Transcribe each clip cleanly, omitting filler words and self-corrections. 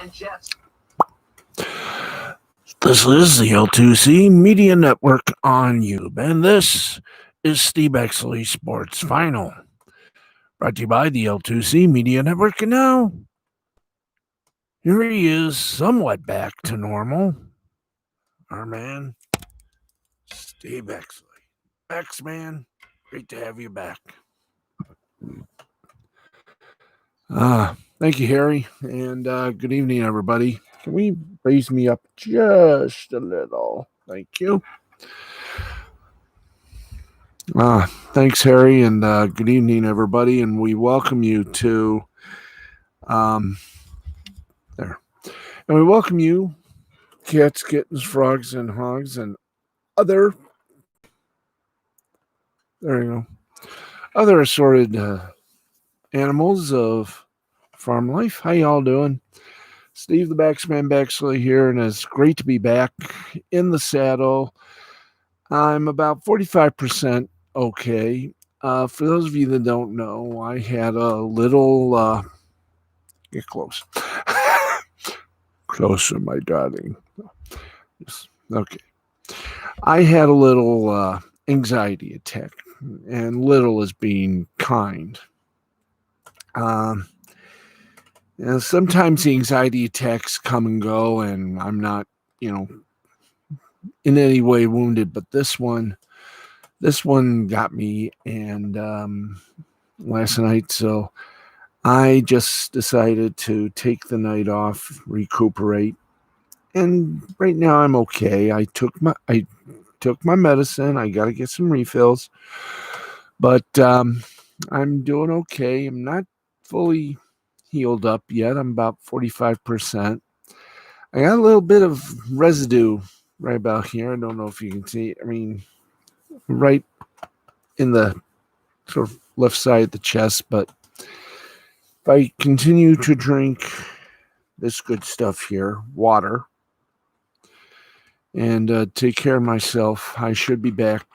This is the L2C Media Network on YouTube, and this is Steve BAXLEY Sports Final, brought to you by the L2C Media Network. And now, here he is, somewhat back to normal. Our man, Steve BAXLEY. Bex, man, great to have you back. Thank you, Harry, and good evening, everybody. Can we raise me up just a little? Thank you. Thanks, Harry, and good evening, everybody, and we welcome you to there. And we welcome you, cats, kittens, frogs, and hogs, and other, there you go, other assorted animals of farm life. How y'all doing? Steve the Baxman BAXLEY here, and it's great to be back in the saddle. I'm about 45% okay. For those of you that don't know, I had a little, get close. Closer, my darling. Okay. I had a little anxiety attack, and little is being kind. Sometimes the anxiety attacks come and go, and I'm not, in any way wounded, but this one got me, and last night, so I just decided to take the night off, recuperate, and right now I'm okay. I took my medicine. I got to get some refills, but I'm doing okay. I'm not fully healed up yet. I'm about 45%. I got a little bit of residue right about here. I don't know if you can see. I mean, right in the sort of left side of the chest, but if I continue to drink this good stuff here, water, and take care of myself, I should be back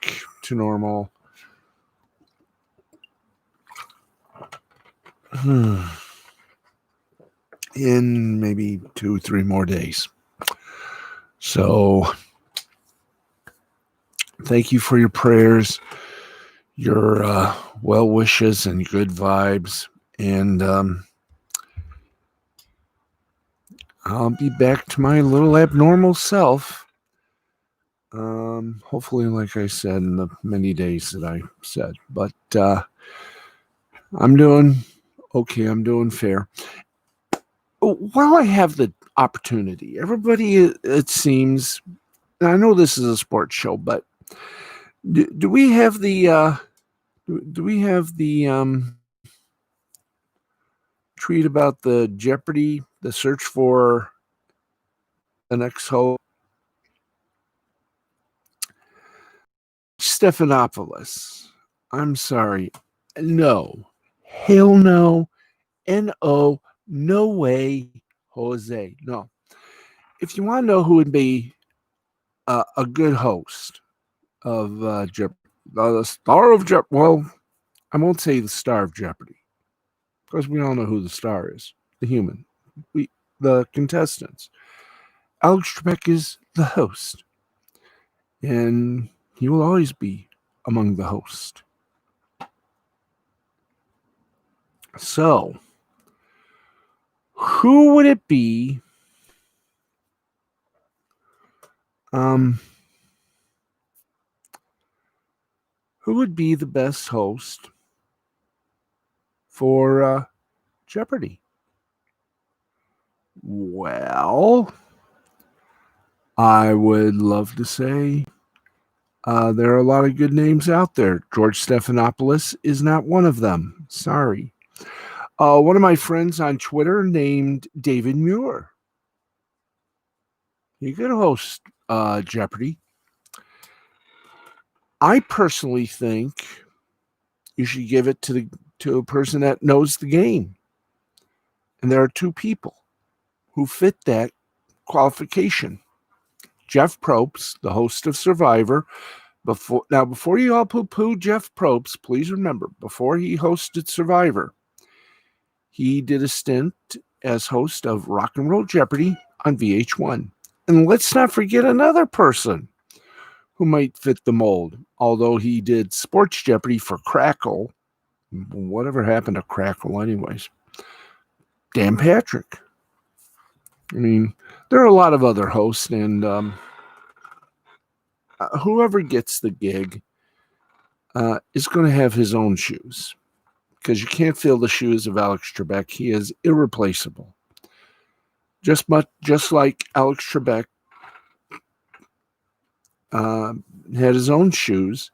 to normal. In maybe 2-3 more days. So thank you for your prayers, your well wishes, and good vibes. And I'll be back to my little abnormal self. Hopefully, like I said, in the many days that I said. But I'm doing okay. I'm doing fair. While I have the opportunity, everybody, it seems, and I know this is a sports show, but do we have the tweet about the Jeopardy, the search for the next host? Stephanopoulos. I'm sorry. No. Hell no. N-O. No way, Jose. No. If you want to know who would be a good host of Jeopardy, the star of Jeopardy, well, I won't say the star of Jeopardy, because we all know who the star is, the human, the contestants. Alex Trebek is the host, and he will always be among the hosts. So, who would it be? Who would be the best host for Jeopardy? Well, I would love to say there are a lot of good names out there. George Stephanopoulos is not one of them. Sorry. One of my friends on Twitter named David Muir. He could host Jeopardy. I personally think you should give it to a person that knows the game. And there are two people who fit that qualification. Jeff Probst, the host of Survivor. Before you all poo-poo Jeff Probst, please remember, before he hosted Survivor, he did a stint as host of Rock and Roll Jeopardy on VH1. And let's not forget another person who might fit the mold, although he did Sports Jeopardy for Crackle. Whatever happened to Crackle, anyways? Dan Patrick. I mean, there are a lot of other hosts, and whoever gets the gig is going to have his own shoes, because you can't fill the shoes of Alex Trebek. He is irreplaceable. Just like Alex Trebek had his own shoes,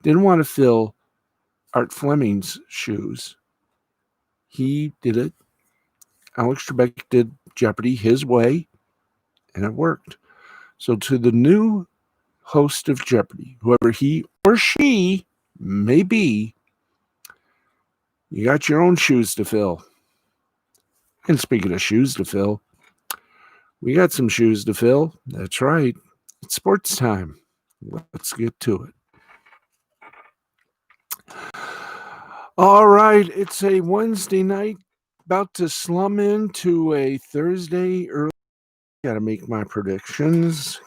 didn't want to fill Art Fleming's shoes. He did it. Alex Trebek did Jeopardy his way, and it worked. So to the new host of Jeopardy, whoever he or she may be, you got your own shoes to fill. And speaking of shoes to fill, we got some shoes to fill. That's right. It's sports time. Let's get to it. All right. It's a Wednesday night, about to slum into a Thursday early. Got to make my predictions.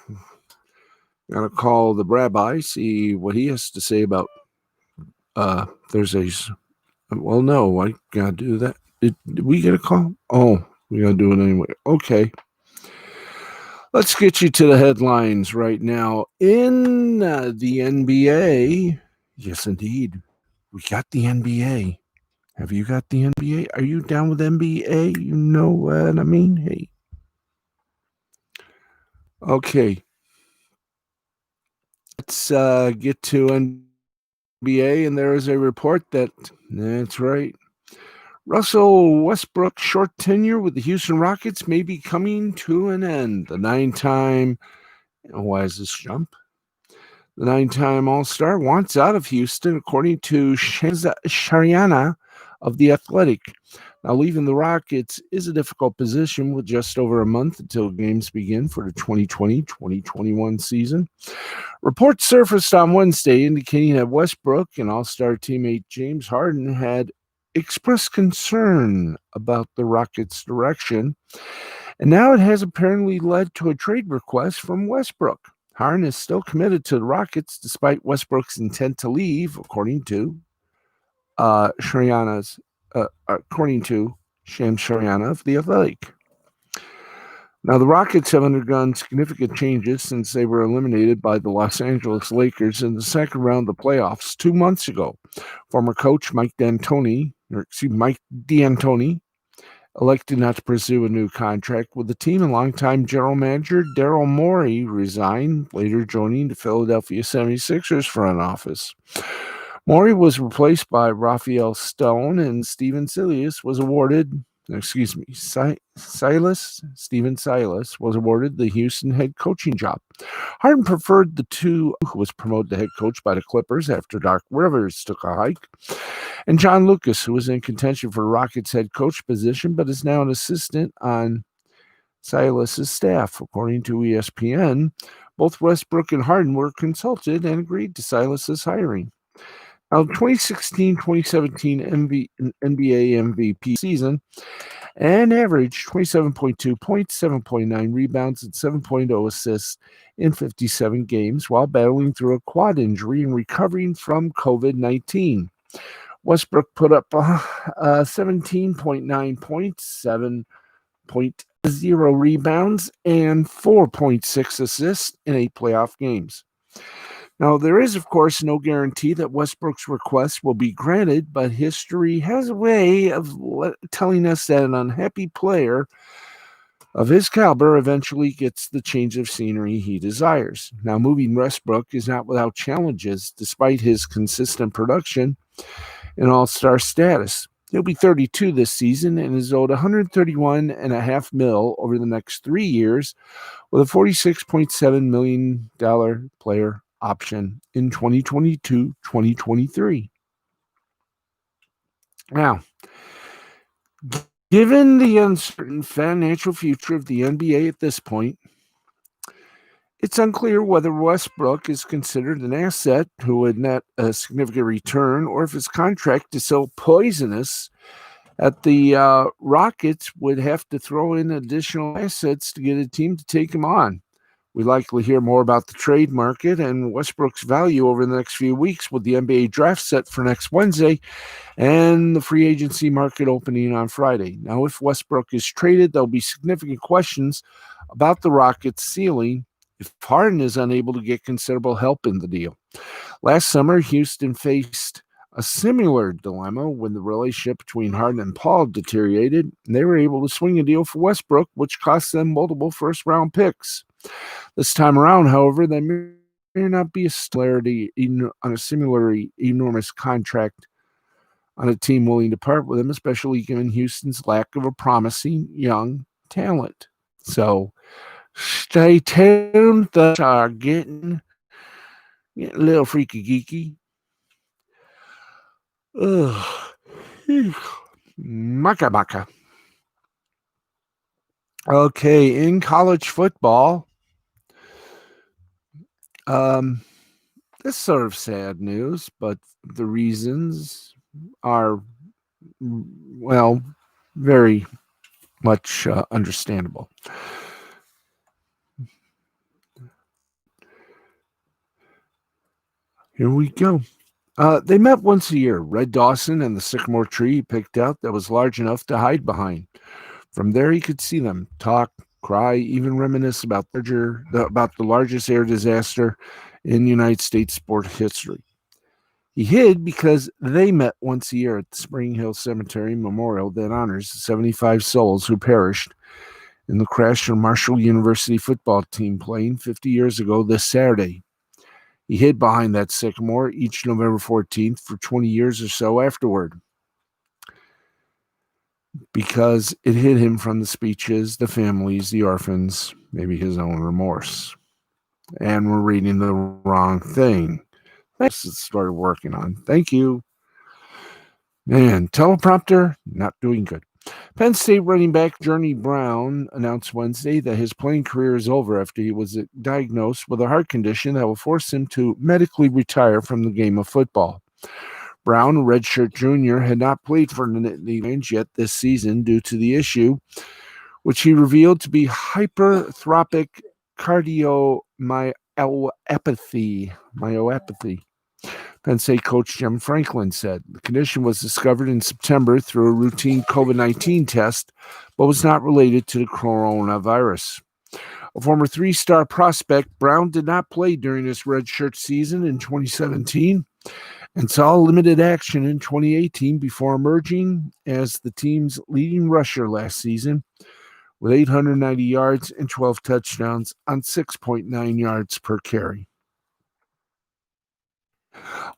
Got to call the rabbi, see what he has to say about Thursdays. Well, no, I got to do that. Did we get a call? Oh, we got to do it anyway. Okay. Let's get you to the headlines right now. In the NBA, yes, indeed, we got the NBA. Have you got the NBA? Are you down with NBA? You know what I mean? Hey. Okay. Let's get to NBA, and there is a report that's right. Russell Westbrook's short tenure with the Houston Rockets may be coming to an end. The nine-time, why is this jump? The nine-time All-Star wants out of Houston, according to Shariana of The Athletic. Now, leaving the Rockets is a difficult position with just over a month until games begin for the 2020-2021 season. Reports surfaced on Wednesday indicating that Westbrook and All-Star teammate James Harden had expressed concern about the Rockets' direction, and now it has apparently led to a trade request from Westbrook. Harden is still committed to the Rockets despite Westbrook's intent to leave, according to Shams Shariana of The Athletic. Now, the Rockets have undergone significant changes since they were eliminated by the Los Angeles Lakers in the second round of the playoffs 2 months ago. Former coach Mike D'Antoni elected not to pursue a new contract with the team, and longtime general manager Daryl Morey resigned, later joining the Philadelphia 76ers front office. Morey was replaced by Raphael Stone, and Stephen Silas was awarded the Houston head coaching job. Harden preferred the two, who was promoted to head coach by the Clippers after Doc Rivers took a hike, and John Lucas, who was in contention for the Rockets head coach position, but is now an assistant on Silas's staff. According to ESPN, both Westbrook and Harden were consulted and agreed to Silas's hiring. Now, 2016-2017 NBA MVP season, and averaged 27.2 points, 7.9 rebounds, and 7.0 assists in 57 games while battling through a quad injury and recovering from COVID-19. Westbrook put up 17.9 points, 7.0 rebounds, and 4.6 assists in 8 playoff games. Now, there is, of course, no guarantee that Westbrook's request will be granted, but history has a way of telling us that an unhappy player of his caliber eventually gets the change of scenery he desires. Now, moving Westbrook is not without challenges, despite his consistent production and all-star status. He'll be 32 this season and is owed $131.5 million over the next 3 years, with a $46.7 million player option in 2022-2023. Now, given the uncertain financial future of the NBA at this point, it's unclear whether Westbrook is considered an asset who would net a significant return, or if his contract is so poisonous That the Rockets would have to throw in additional assets to get a team to take him on. We likely hear more about the trade market and Westbrook's value over the next few weeks with the NBA draft set for next Wednesday and the free agency market opening on Friday. Now, if Westbrook is traded, there'll be significant questions about the Rockets' ceiling if Harden is unable to get considerable help in the deal. Last summer, Houston faced a similar dilemma when the relationship between Harden and Paul deteriorated, and they were able to swing a deal for Westbrook, which cost them multiple first-round picks. This time around, however, there may not be a similarity on a similarly enormous contract on a team willing to part with him, especially given Houston's lack of a promising young talent. So stay tuned. Things are getting a little freaky geeky. Ugh. Maka maka. Okay, in college football, this sort of sad news, but the reasons are, well, very much understandable. Here we go. They met once a year. Red Dawson and the sycamore tree he picked out that was large enough to hide behind. From there, he could see them talk, cry, even reminisce about the largest air disaster in United States sport history. He hid because they met once a year at the Spring Hill Cemetery Memorial that honors the 75 souls who perished in the crash of Marshall University football team playing 50 years ago this Saturday. He hid behind that sycamore each November 14th for 20 years or so afterward because it hid him from the speeches, the families, the orphans, maybe his own remorse. And we're reading the wrong thing. That's started working on. Thank you. Man, teleprompter, not doing good. Penn State running back Journey Brown announced Wednesday that his playing career is over after he was diagnosed with a heart condition that will force him to medically retire from the game of football. Brown, a redshirt junior, had not played for the Nittany Lions yet this season due to the issue, which he revealed to be hypertrophic cardiomyopathy. Penn State coach Jim Franklin said the condition was discovered in September through a routine COVID-19 test, but was not related to the coronavirus. A former three-star prospect, Brown did not play during his redshirt season in 2017 and saw limited action in 2018 before emerging as the team's leading rusher last season with 890 yards and 12 touchdowns on 6.9 yards per carry.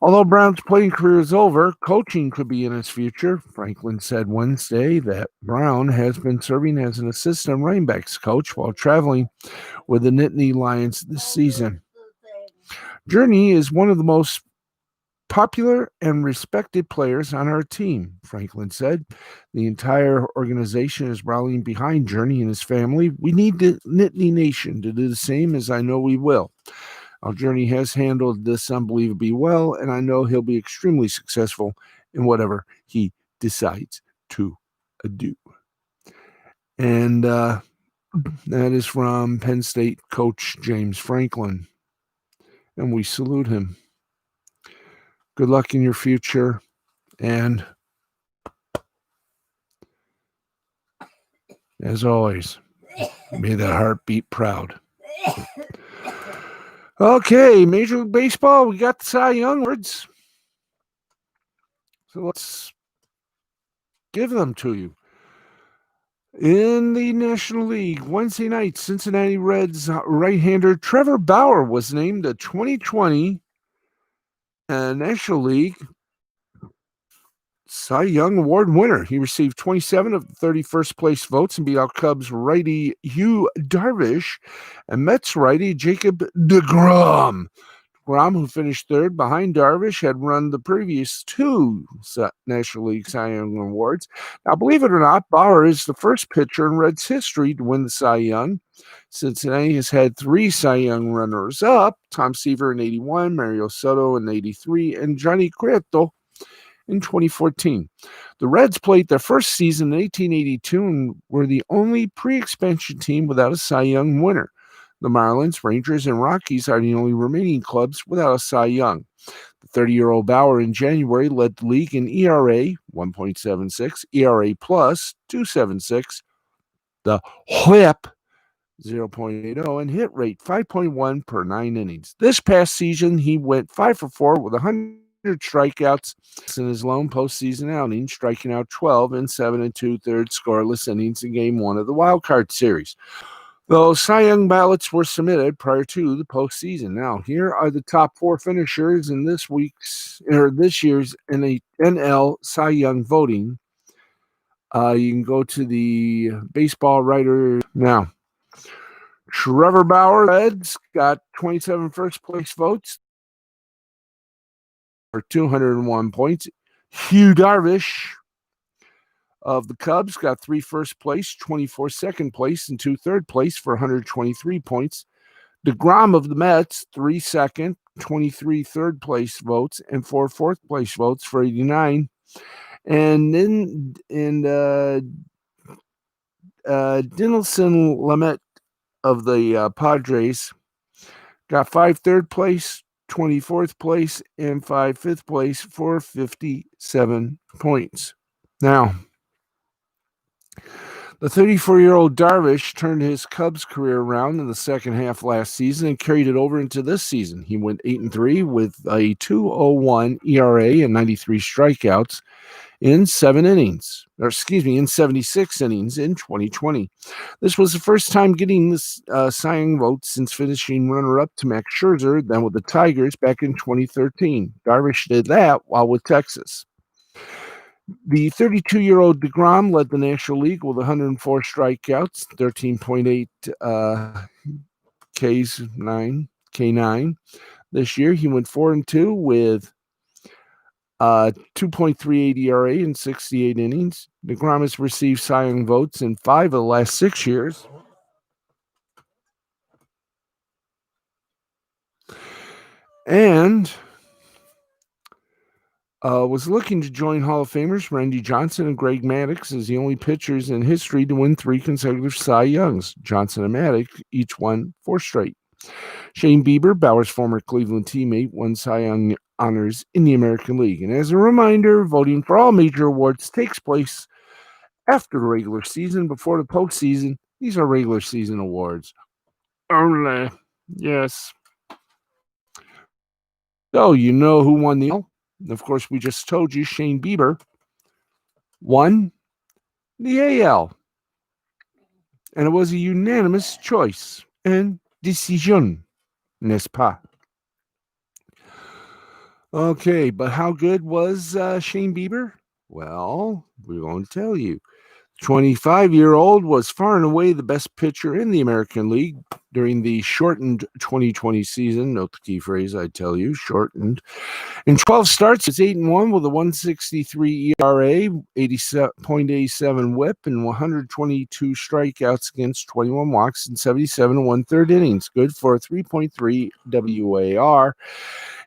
Although Brown's playing career is over, coaching could be in his future. Franklin said Wednesday that Brown has been serving as an assistant running backs coach while traveling with the Nittany Lions this season. Journey is one of the most popular and respected players on our team, Franklin said. The entire organization is rallying behind Journey and his family. We need the Nittany Nation to do the same, as I know we will. Our Journey has handled this unbelievably well, and I know he'll be extremely successful in whatever he decides to do. And that is from Penn State coach James Franklin, and we salute him. Good luck in your future, and as always, may the heart beat proud. Okay, Major League Baseball, we got the Cy Young awards. So let's give them to you. In the National League, Wednesday night, Cincinnati Reds right-hander Trevor Bauer was named the 2020 National League Cy Young Award winner. He received 27 of the 31st place votes and beat out Cubs righty Yu Darvish and Mets righty Jacob deGrom. DeGrom, who finished third behind Darvish, had run the previous two National League Cy Young Awards. Now, believe it or not, Bauer is the first pitcher in Reds history to win the Cy Young. Cincinnati has had three Cy Young runners-up, Tom Seaver in 81, Mario Soto in 83, and Johnny Cueto in 2014. The Reds played their first season in 1882 and were the only pre-expansion team without a Cy Young winner. The Marlins, Rangers, and Rockies are the only remaining clubs without a Cy Young. The 30-year-old Bauer in January led the league in ERA 1.76, ERA plus 2.76, the WHIP 0.80, and hit rate 5.1 per 9 innings. This past season, he went 5 for 4 with 100 strikeouts in his lone postseason outing, striking out 12 in 7 2/3 scoreless innings in Game 1 of the Wild Card Series. Those Cy Young ballots were submitted prior to the postseason. Now, here are the top 4 finishers in this year's NL Cy Young voting. You can go to the baseball writer now. Trevor Bauer, Reds, got 27 first place votes for 201 points. Hugh Darvish of the Cubs got 3 first place, 24 second place, and 2 third place for 123 points. DeGrom of the Mets, 3 second, 23 third place votes, and 4 fourth place votes for 89. And then Dinelson Lamet of the Padres got 5 third place, 24th place, and 5 fifth place for 57 points. Now, the 34-year-old Darvish turned his Cubs career around in the second half last season and carried it over into this season. He went 8-3 with a 2.01 ERA and 93 strikeouts in 76 innings in 2020. This was the first time getting this Cy Young vote since finishing runner-up to Max Scherzer, then with the Tigers back in 2013. Darvish did that while with Texas. The 32-year-old DeGrom led the National League with 104 strikeouts, 13.8 K9. This year, he went 4-2 with 2.38 ERA in 68 innings. DeGrom has received Cy Young votes in 5 of the last 6 years. And was looking to join Hall of Famers Randy Johnson and Greg Maddux as the only pitchers in history to win 3 consecutive Cy Youngs. Johnson and Maddux each won 4 straight. Shane Bieber, Bauer's former Cleveland teammate, won Cy Young honors in the American League. And as a reminder, voting for all major awards takes place after the regular season, before the postseason. These are regular season awards only. Yes. So, you know who won the AL? Of course, we just told you Shane Bieber won the AL. And it was a unanimous choice and decision, n'est-ce pas? Okay, but how good was Shane Bieber? Well, we're going to tell you. 25-year-old was far and away the best pitcher in the American League during the shortened 2020 season. Note the key phrase, I tell you, shortened. In 12 starts, it's 8-1 with a 1.63 ERA, 80.87 WHIP, and 122 strikeouts against 21 walks in 77 1/3 innings. Good for a 3.3 WAR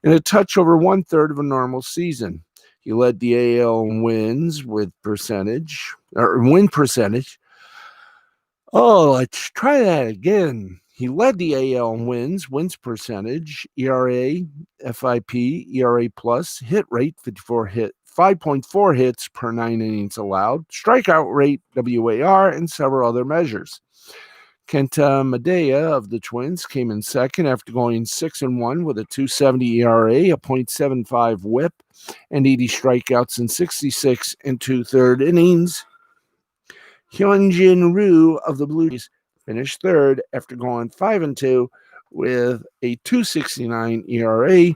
and a touch over 1/3 of a normal season. He led the AL win percentage. Oh, let's try that again. He led the AL wins percentage, ERA, FIP, ERA plus, hit rate, 5.4 hits per 9 innings allowed, strikeout rate, WAR, and several other measures. Kenta Maeda of the Twins came in second after going 6-1 with a 2.70 ERA, a .75 WHIP, and 80 strikeouts in 66 2/3 innings. Hyunjin Ryu of the Blue Jays finished third after going 5-2 with a 2.69 ERA,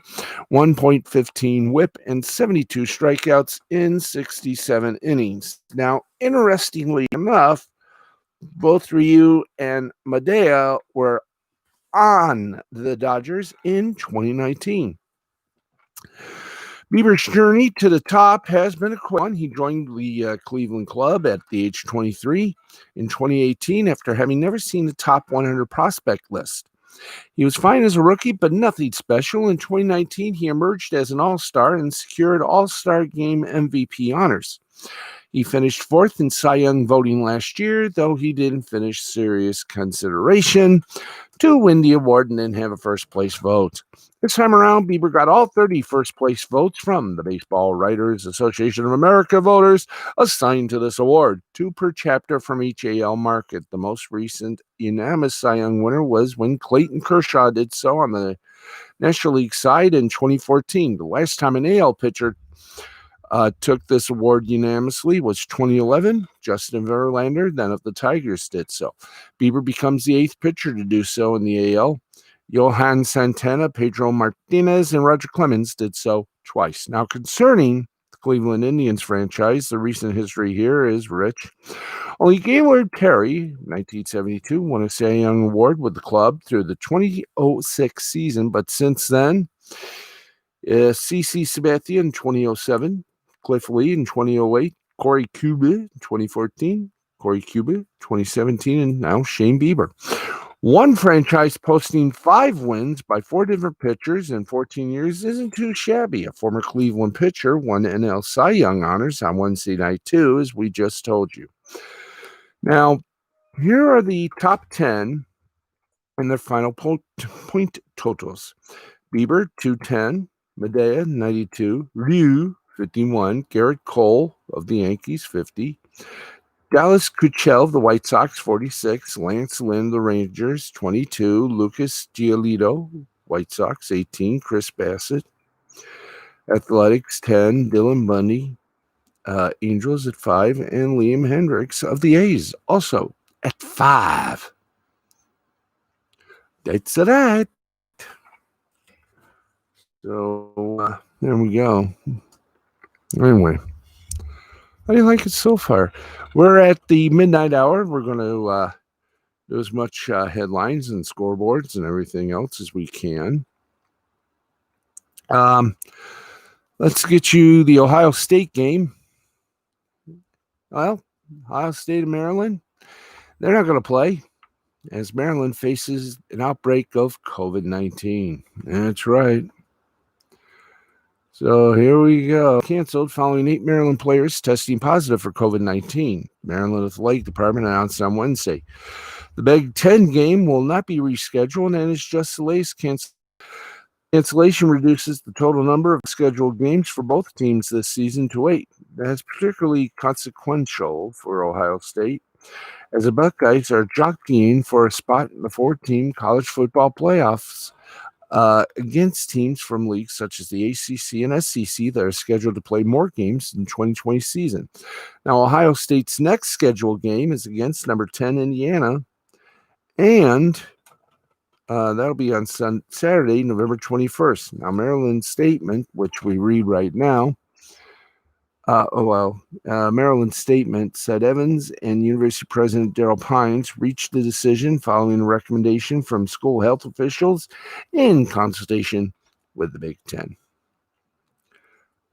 1.15 WHIP, and 72 strikeouts in 67 innings. Now, interestingly enough, both Ryu and Maeda were on the Dodgers in 2019. Bieber's journey to the top has been a quick one. He joined the Cleveland club at the age of 23 in 2018 after having never seen the top 100 prospect list. He was fine as a rookie, but nothing special. In 2019, he emerged as an all-star and secured All-Star Game MVP honors. He finished fourth in Cy Young voting last year, though he didn't finish serious consideration to win the award and didn't have a first-place vote. This time around, Bieber got all 30 first-place votes from the Baseball Writers Association of America voters assigned to this award, 2 per chapter from each AL market. The most recent unanimous Cy Young winner was when Clayton Kershaw did so on the National League side in 2014. The last time an AL pitcher took this award unanimously was 2011. Justin Verlander, then of the Tigers, did so. Bieber becomes the 8th pitcher to do so in the AL. Johan Santana, Pedro Martinez, and Roger Clemens did so twice. Now, concerning the Cleveland Indians franchise, the recent history here is rich. Only Gaylord Perry, 1972, won a Cy Young Award with the club through the 2006 season, but since then, C.C. Sabathia in 2007, Cliff Lee in 2008, Corey Kuba in 2014, Corey Kuba 2017, and now Shane Bieber. One franchise posting 5 wins by 4 different pitchers in 14 years isn't too shabby. A former Cleveland pitcher won NL Cy Young honors on Wednesday night, too, as we just told you. Now, here are the top 10 and their final point totals. Bieber, 210. Medea, 92. Ryu, 51. Garrett Cole of the Yankees, 50. Dallas Keuchel of the White Sox, 46. Lance Lynn, the Rangers, 22. Lucas Giolito, White Sox, 18. Chris Bassett, Athletics, 10. Dylan Bundy, Angels at 5. And Liam Hendricks of the A's, also at 5. That's that. So there we go. Anyway, how do you like it so far? We're at the midnight hour. We're going to do as much headlines and scoreboards and everything else as we can. Let's get you the Ohio State game. Well, Ohio State and Maryland, they're not going to play as Maryland faces an outbreak of COVID-19. That's right. So here we go. Canceled following 8 Maryland players testing positive for COVID-19. Maryland Athletic Department announced on Wednesday. The Big Ten game will not be rescheduled and is just the latest cancellation reduces the total number of scheduled games for both teams this season to 8. That's particularly consequential for Ohio State, as the Buckeyes are jockeying for a spot in the 4-team college football playoffs against teams from leagues such as the ACC and SEC that are scheduled to play more games in the 2020 season. Now, Ohio State's next scheduled game is against number 10 Indiana, and that'll be on Saturday, November 21st. Now, Maryland's statement, which we read right now, Maryland's statement said Evans and University President Darrell Pines reached the decision following a recommendation from school health officials in consultation with the Big Ten.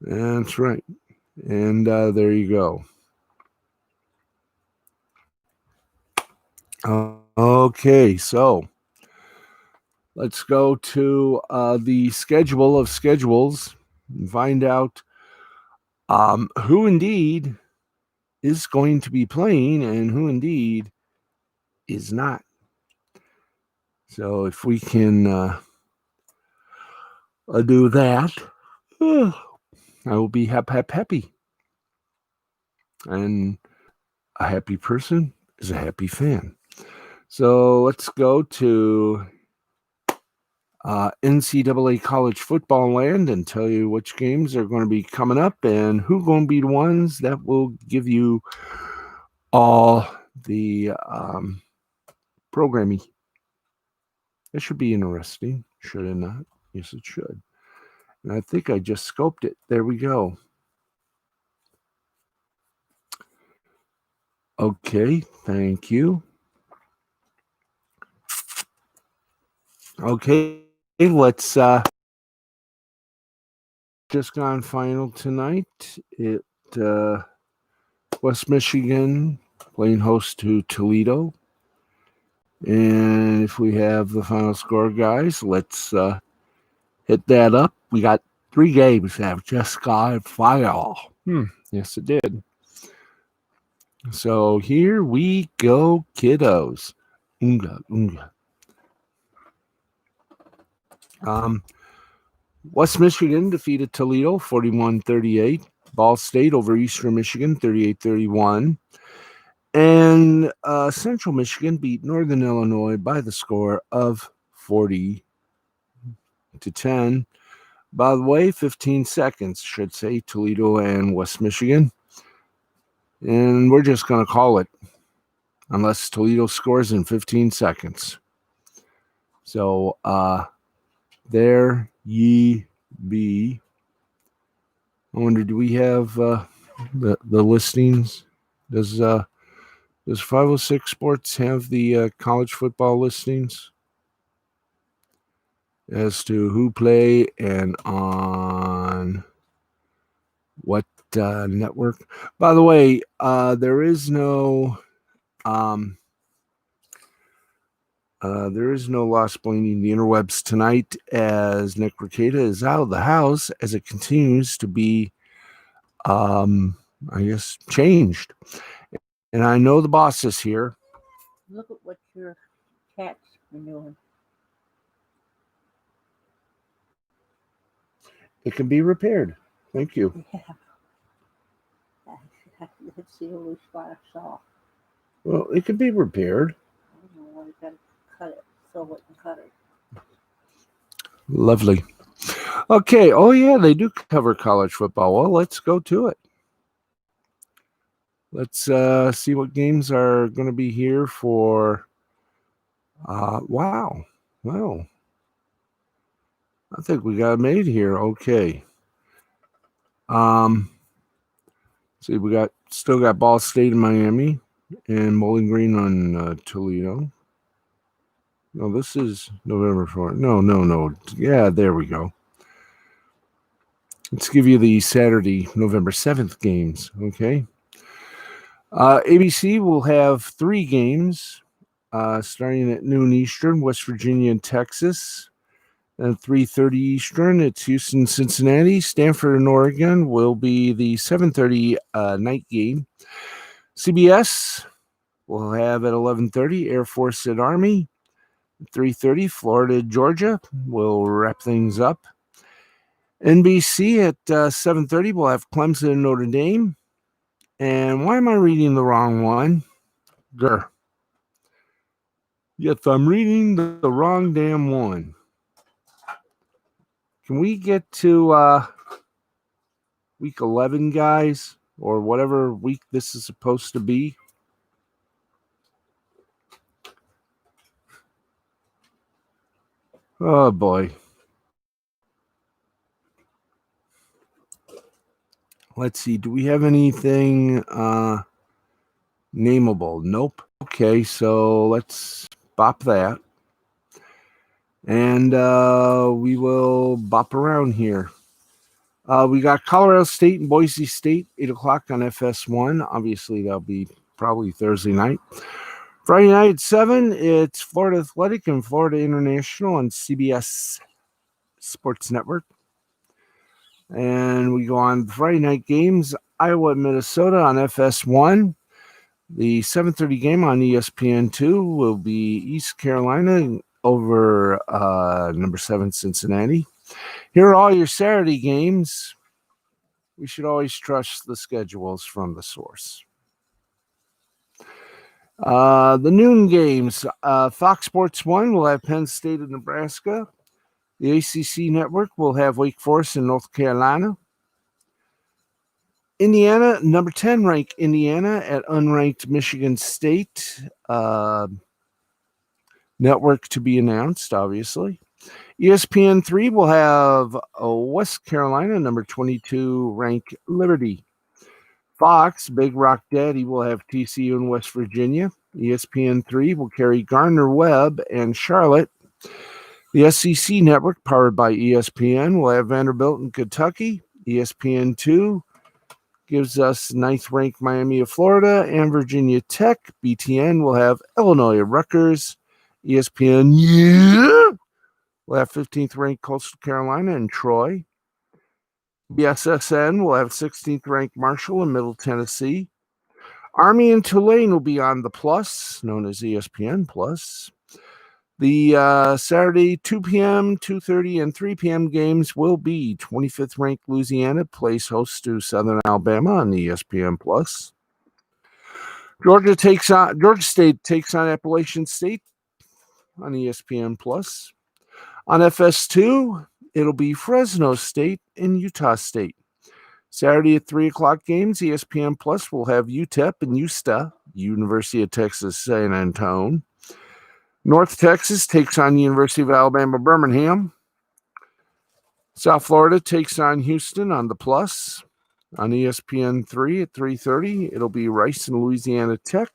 That's right. And there you go. Okay, so let's go to the schedule of schedules and find out who indeed is going to be playing and who indeed is not. So if we can do that, I will be happy. And a happy person is a happy fan. So let's go to NCAA college football land and tell you which games are going to be coming up and who going to be the ones that will give you all the programming. It should be interesting, should it not? Yes, it should. And I think I just scoped it. There we go. Okay, thank you. Okay, let's just gone final tonight. It West Michigan playing host to Toledo, and And if we have the final score, guys, let's hit that up. We got 3 games that have just got final. Yes, it did. So here we go, kiddos. Unga, unga. West Michigan defeated Toledo 41-38. Ball State over Eastern Michigan 38-31. And Central Michigan beat Northern Illinois by the score of 40-10. By the way, 15 seconds, should say, Toledo and West Michigan. And we're just going to call it unless Toledo scores in 15 seconds. So there ye be. I wonder, do we have the listings? Does 506 Sports have the college football listings as to who play and on what network? By the way, there is no loss blaming the interwebs tonight, as Nick Ricada is out of the house as it continues to be, I guess, changed. And I know the boss is here. Look at what your cat's been doing. It can be repaired. Thank you. Yeah. Let's see a loose spot I saw. Well, it can be repaired. I don't know why you gotta cut it, sew it and cut it. Lovely. Okay. Oh, yeah, they do cover college football. Well, let's go to it. Let's see what games are going to be here for. Wow. Well, I think we got made here. Okay. See, we still got Ball State and Miami and Bowling Green on Toledo. No, this is November 4th. No. Yeah, there we go. Let's give you the Saturday, November 7th games. Okay. ABC will have 3 games starting at noon Eastern, West Virginia and Texas. And 3:30 Eastern, it's Houston, Cincinnati. Stanford and Oregon will be the 7:30 night game. CBS will have at 11:30 Air Force at Army. 3:30 Florida, Georgia. We'll wrap things up. NBC at 7:30 we'll have Clemson and Notre Dame. And why am I reading the wrong one? Grr. Yes, I'm reading the wrong damn one. Can we get to week 11, guys, or whatever week this is supposed to be? Oh, boy. Let's see. Do we have anything nameable? Nope. Okay, so let's bop that. And we will bop around here. We got Colorado State and Boise State, 8 o'clock on FS1. Obviously, that'll be probably Thursday night. Friday night at 7, it's Florida Athletic and Florida International on CBS Sports Network. And we go on Friday night games, Iowa and Minnesota on FS1. The 7:30 game on ESPN2 will be East Carolina over number 7 Cincinnati. Here are all your Saturday games. We should always trust the schedules from the source. The noon games, Fox Sports 1 will have Penn State and Nebraska. The ACC network will have Wake Forest and North Carolina. Indiana, number 10 ranked Indiana at unranked Michigan State. Network to be announced, obviously. ESPN3 will have West Carolina, number 22 ranked Liberty. Fox, Big Rock Daddy, will have TCU and West Virginia. ESPN3 will carry Gardner-Webb and Charlotte. The SEC network, powered by ESPN, will have Vanderbilt and Kentucky. ESPN2 gives us 9th ranked Miami of Florida and Virginia Tech. BTN will have Illinois, Rutgers, ESPN, yeah, will have 15th ranked Coastal Carolina and Troy. BSSN will have 16th ranked Marshall and Middle Tennessee. Army and Tulane will be on the Plus, known as ESPN Plus. The Saturday 2 p.m., 2:30, and 3 p.m. games will be 25th ranked Louisiana plays host to Southern Alabama on ESPN Plus. Georgia State takes on Appalachian State on ESPN Plus. On FS2, it'll be Fresno State and Utah State. Saturday at 3 o'clock games, ESPN Plus will have UTEP and USTA, University of Texas San Antonio. North Texas takes on University of Alabama Birmingham. South Florida takes on Houston on the Plus. On ESPN 3 at 3:30, it'll be Rice and Louisiana Tech.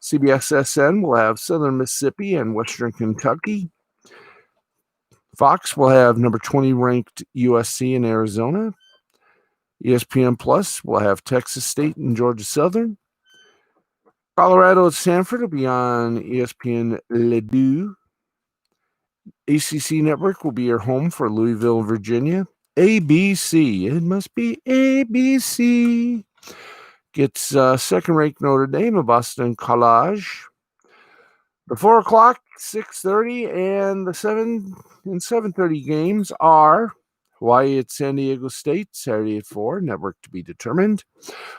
CBS-SN will have Southern Mississippi and Western Kentucky. Fox will have number 20 ranked USC in Arizona. ESPN Plus will have Texas State and Georgia Southern. Colorado at Stanford will be on ESPN Ladue. ACC Network will be your home for Louisville, Virginia. ABC, it must be ABC, gets second-ranked Notre Dame of Boston College. The 4 o'clock, 6:30, and the 7 and 7:30 games are Hawaii at San Diego State, Saturday at 4, network to be determined.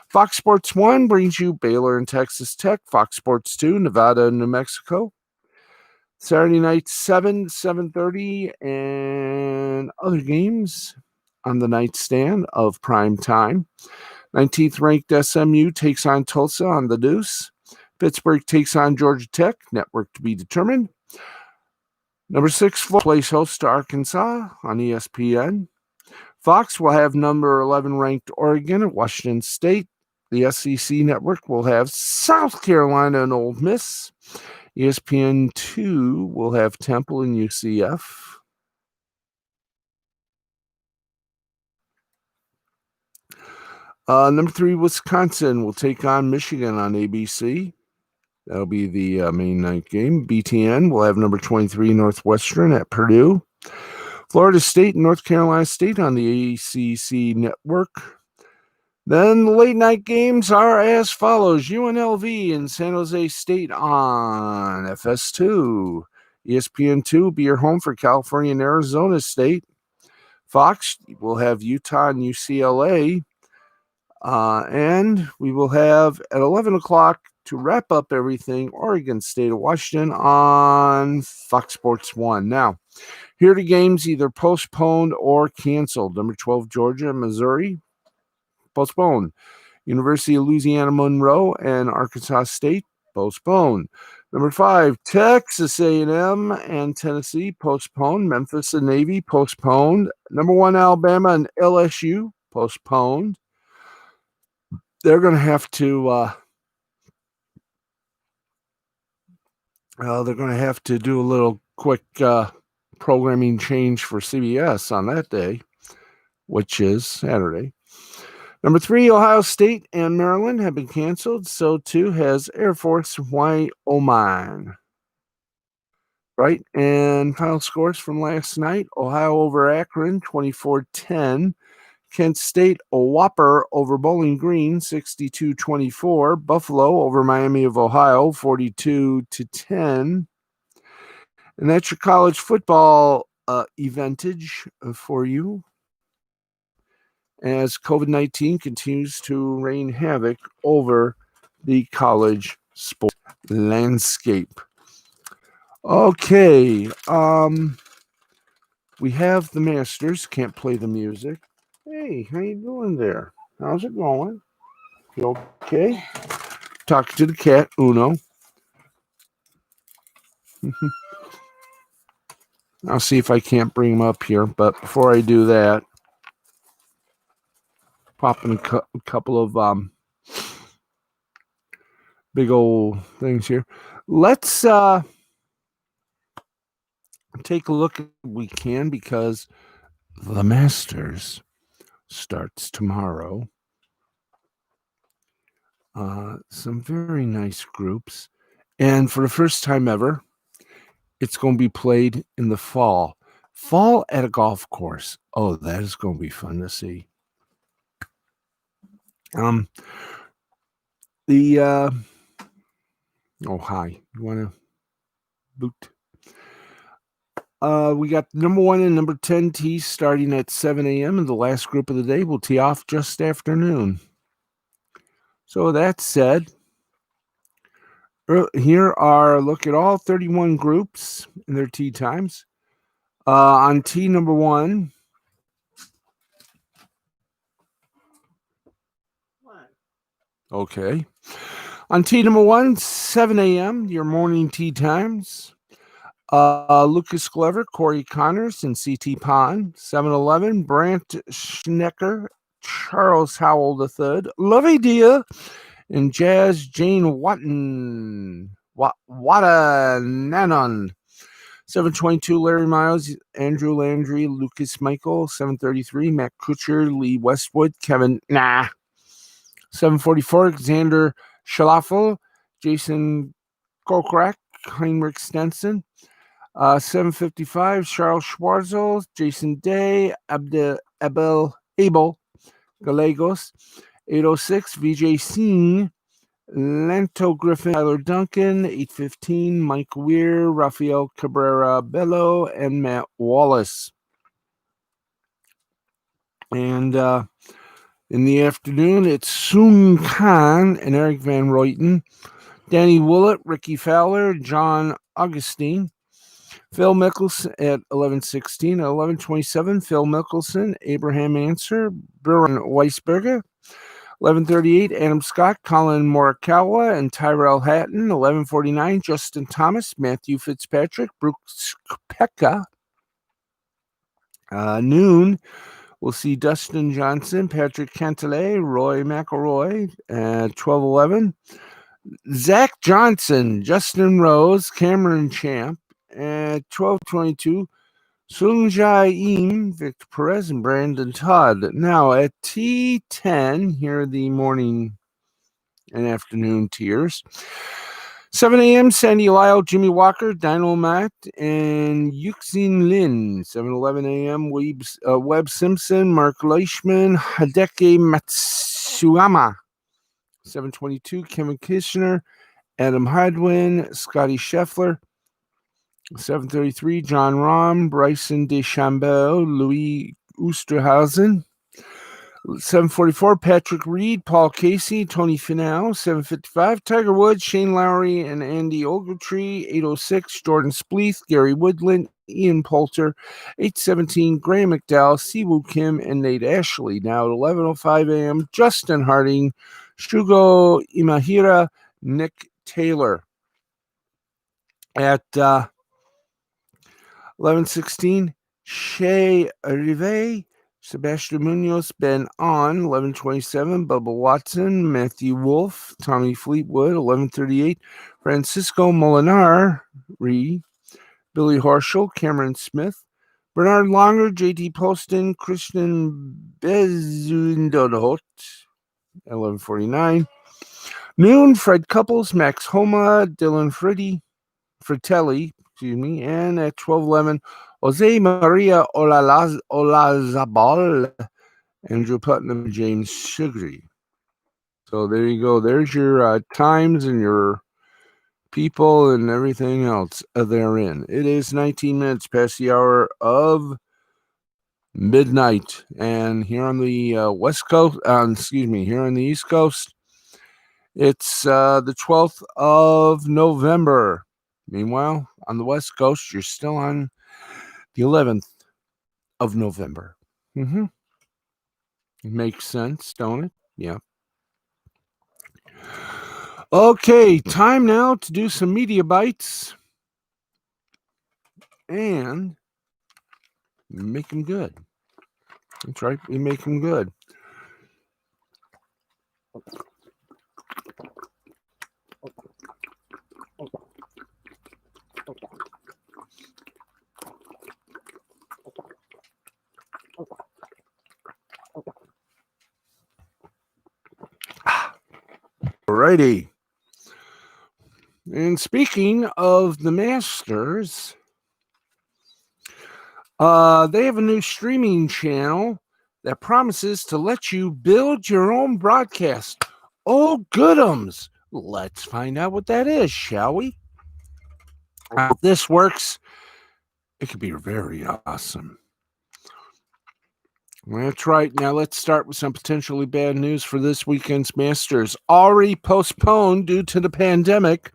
Fox Sports 1 brings you Baylor and Texas Tech. Fox Sports 2, Nevada and New Mexico. Saturday night, 7:30, and other games on the nightstand of prime time. 19th ranked SMU takes on Tulsa on the Deuce. Pittsburgh takes on Georgia Tech, network to be determined. Number 6 plays host to Arkansas on ESPN. Fox will have number 11 ranked Oregon at Washington State. The SEC network will have South Carolina and Ole Miss. ESPN 2 will have Temple and UCF. Number 3, Wisconsin will take on Michigan on ABC. That'll be the main night game. BTN will have number 23 Northwestern at Purdue. Florida State and North Carolina State on the ACC network. Then the late night games are as follows. UNLV and San Jose State on FS2. ESPN2 will be your home for California and Arizona State. Fox will have Utah and UCLA. And we will have at 11 o'clock to wrap up everything, Oregon State of Washington on Fox Sports 1. Now, here are the games either postponed or canceled. Number 12, Georgia and Missouri, postponed. University of Louisiana Monroe and Arkansas State, postponed. Number 5, Texas A&M and Tennessee, postponed. Memphis and Navy, postponed. Number 1, Alabama and LSU, postponed. They're going to have to do a little quick programming change for CBS on that day, which is Saturday. Number 3, Ohio State and Maryland have been canceled. So too has Air Force Wyoming. Right, and final scores from last night: Ohio over Akron, 24-10. Kent State, a whopper over Bowling Green, 62-24. Buffalo over Miami of Ohio, 42-10. And that's your college football eventage for you as COVID-19 continues to rain havoc over the college sports landscape. Okay, we have the Masters. Can't play the music. Hey, how you doing there? How's it going? You okay? Talking to the cat, Uno. I'll see if I can't bring him up here, but before I do that, popping a couple of big old things here. Let's take a look if we can, because the Masters starts tomorrow. Some very nice groups. And for the first time ever, it's going to be played in the fall. Fall at a golf course. Oh, that is going to be fun to see. The oh hi, you want to boot? We got number 1 and number 10 tees starting at 7 a.m. and the last group of the day will tee off just after noon. So that said, here are look at all 31 groups and their tee times. On tee number 1. Okay. On tee number 1, 7 a.m., your morning tee times. Lucas Glover, Corey Connors, and C.T. Pond. 7-Eleven, Brant Schnecker, Charles Howell III, Lovey Dia, and Jazz Jane Wattananon. 7:22, Larry Miles, Andrew Landry, Lucas Michael. 7:33, Matt Kutcher, Lee Westwood, Kevin 7:44, Alexander Schlafel, Jason Kokrak, Heinrich Stenson. 7:55, Charles Schwarzel, Jason Day, Abel Gallegos. 8:06, VJ Singh, Lanto Griffin, Tyler Duncan. 8:15, Mike Weir, Rafael Cabrera Bello, and Matt Wallace. And in the afternoon, it's Soon Khan and Eric Van Ruyten, Danny Willett, Ricky Fowler, John Augustine, Phil Mickelson at 11:16. At 11:27, Phil Mickelson, Abraham Answer, Bjorn Weisberger. 11:38, Adam Scott, Colin Morikawa, and Tyrell Hatton. 11:49, Justin Thomas, Matthew Fitzpatrick, Brooks Koepka. Noon, we'll see Dustin Johnson, Patrick Cantlay, Roy McIlroy. At 12:11, Zach Johnson, Justin Rose, Cameron Champ. At 12:22, Sung Jae Im, Victor Perez, and Brandon Todd. Now at T10, here are the morning and afternoon tiers. 7 a.m., Sandy Lyle, Jimmy Walker, Dynamite, and Yuxin Lin. 7:11 a.m., Webb Simpson, Mark Leishman, Hideki Matsuyama. 7:22, Kevin Kishner, Adam Hadwin, Scotty Scheffler. 7:33, John Rahm, Bryson DeChambeau, Louis Oosthuizen. 7:44, Patrick Reed, Paul Casey, Tony Finau. 7:55, Tiger Woods, Shane Lowry, and Andy Ogletree. 8:06, Jordan Spieth, Gary Woodland, Ian Poulter. 8:17, Graham McDowell, Siwoo Kim, and Nate Ashley. Now at 11:05 a.m., Justin Harding, Shugo Imahira, Nick Taylor. At 11:16, Shea Rive, Sebastian Munoz, Ben On. 11:27, Bubba Watson, Matthew Wolf, Tommy Fleetwood. 11:38, Francisco Molinari, Billy Horschel, Cameron Smith, Bernard Longer, JT Poston, Christian Bezundodot. 11:49, noon, Fred Couples, Max Homa, Dylan Fratelli, and at 12:11, Jose Maria Olazabal, Andrew Putnam, James Sugary. So there you go. There's your times and your people and everything else therein. It is 19 minutes past the hour of midnight, and here on the West Coast, here on the East Coast, it's the 12th of November. Meanwhile, on the West Coast, you're still on the 11th of November. It makes sense, don't it? Yeah. Okay, time now to do some media bites and make them good. That's right, we make them good. Alrighty. And speaking of the Masters, they have a new streaming channel that promises to let you build your own broadcast. Oh, goodums! Let's find out what that is, shall we? How this works, it could be very awesome. That's right. Now let's start with some potentially bad news for this weekend's Masters. Already postponed due to the pandemic,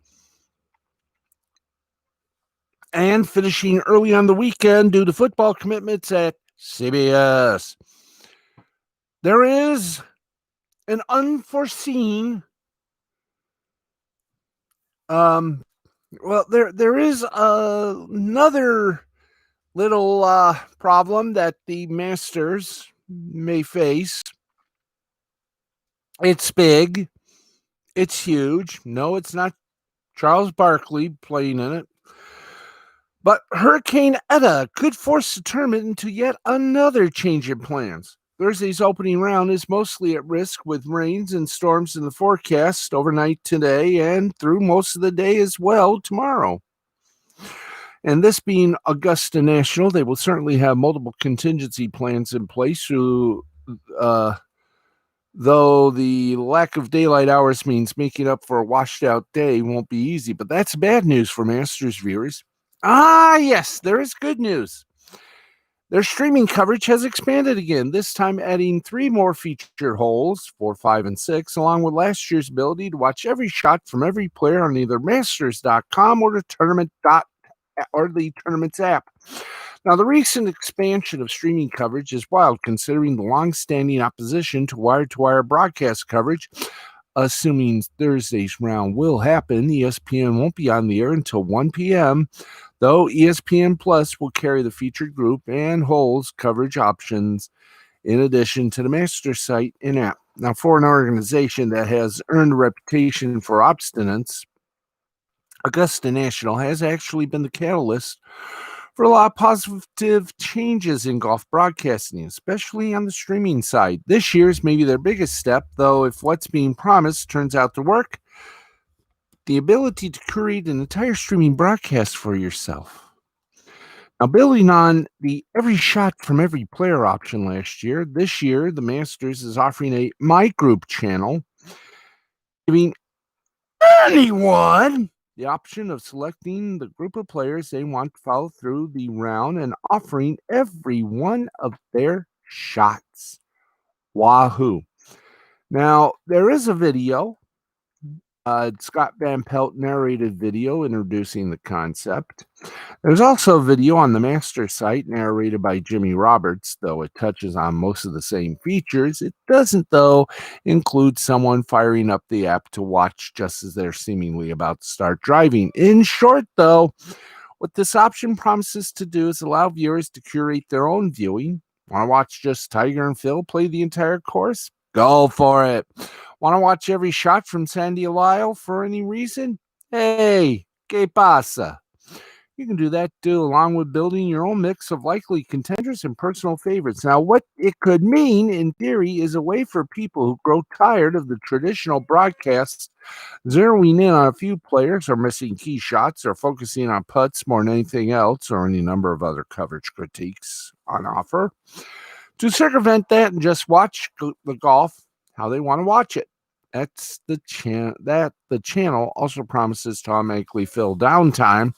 and finishing early on the weekend due to football commitments at CBS. There is an unforeseen there is another little problem that the Masters may face. It's big. It's huge. No, it's not Charles Barkley playing in it. But Hurricane Eta could force the tournament into yet another change in plans. Thursday's opening round is mostly at risk with rains and storms in the forecast overnight today and through most of the day as well tomorrow. And this being Augusta National, they will certainly have multiple contingency plans in place though the lack of daylight hours means making up for a washed out day won't be easy. But that's bad news for Masters viewers. Ah, yes, there is good news. Their streaming coverage has expanded again, this time adding 3 more feature holes, 4, 5, and 6, along with last year's ability to watch every shot from every player on either Masters.com or the tournament's app. Now, the recent expansion of streaming coverage is wild, considering the long-standing opposition to wire-to-wire broadcast coverage. Assuming Thursday's round will happen, ESPN won't be on the air until 1 p.m., though ESPN Plus will carry the featured group and holes coverage options in addition to the master site and app. Now, for an organization that has earned a reputation for obstinance, Augusta National has actually been the catalyst for a lot of positive changes in golf broadcasting, especially on the streaming side. This year's maybe their biggest step, though if what's being promised turns out to work, the ability to create an entire streaming broadcast for yourself. Now, building on the every shot from every player option last year, this year the Masters is offering a My Group channel, giving anyone the option of selecting the group of players they want to follow through the round and offering every one of their shots. Wahoo. Now, there is a video, Scott Van Pelt narrated video introducing the concept. There's also a video on the master site narrated by Jimmy Roberts, though it touches on most of the same features. It doesn't, though, include someone firing up the app to watch just as they're seemingly about to start driving. In short, though, what this option promises to do is allow viewers to curate their own viewing. Want to watch just Tiger and Phil play the entire course? Go for it. Want to watch every shot from Sandy Lyle for any reason? Hey, que pasa? You can do that too, along with building your own mix of likely contenders and personal favorites. Now, what it could mean, in theory, is a way for people who grow tired of the traditional broadcasts, zeroing in on a few players or missing key shots or focusing on putts more than anything else, or any number of other coverage critiques on offer, to circumvent that and just watch the golf how they want to watch it. That's the channel also promises to automatically fill downtime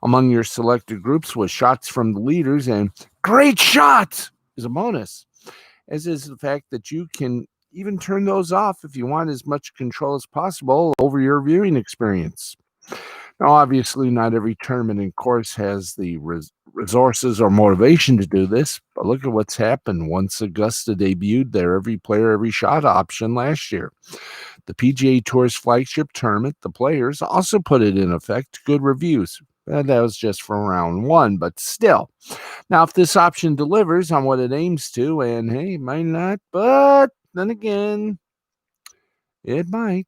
among your selected groups with shots from the leaders, and great shots is a bonus, as is the fact that you can even turn those off if you want as much control as possible over your viewing experience. Now, obviously, not every tournament and course has the resources or motivation to do this, but look at what's happened once Augusta debuted their every player, every shot option last year. The PGA Tour's flagship tournament, the Players, also put it in effect. Good reviews. That was just for round 1, but still. Now, if this option delivers on what it aims to, and hey, it might not, but then again, it might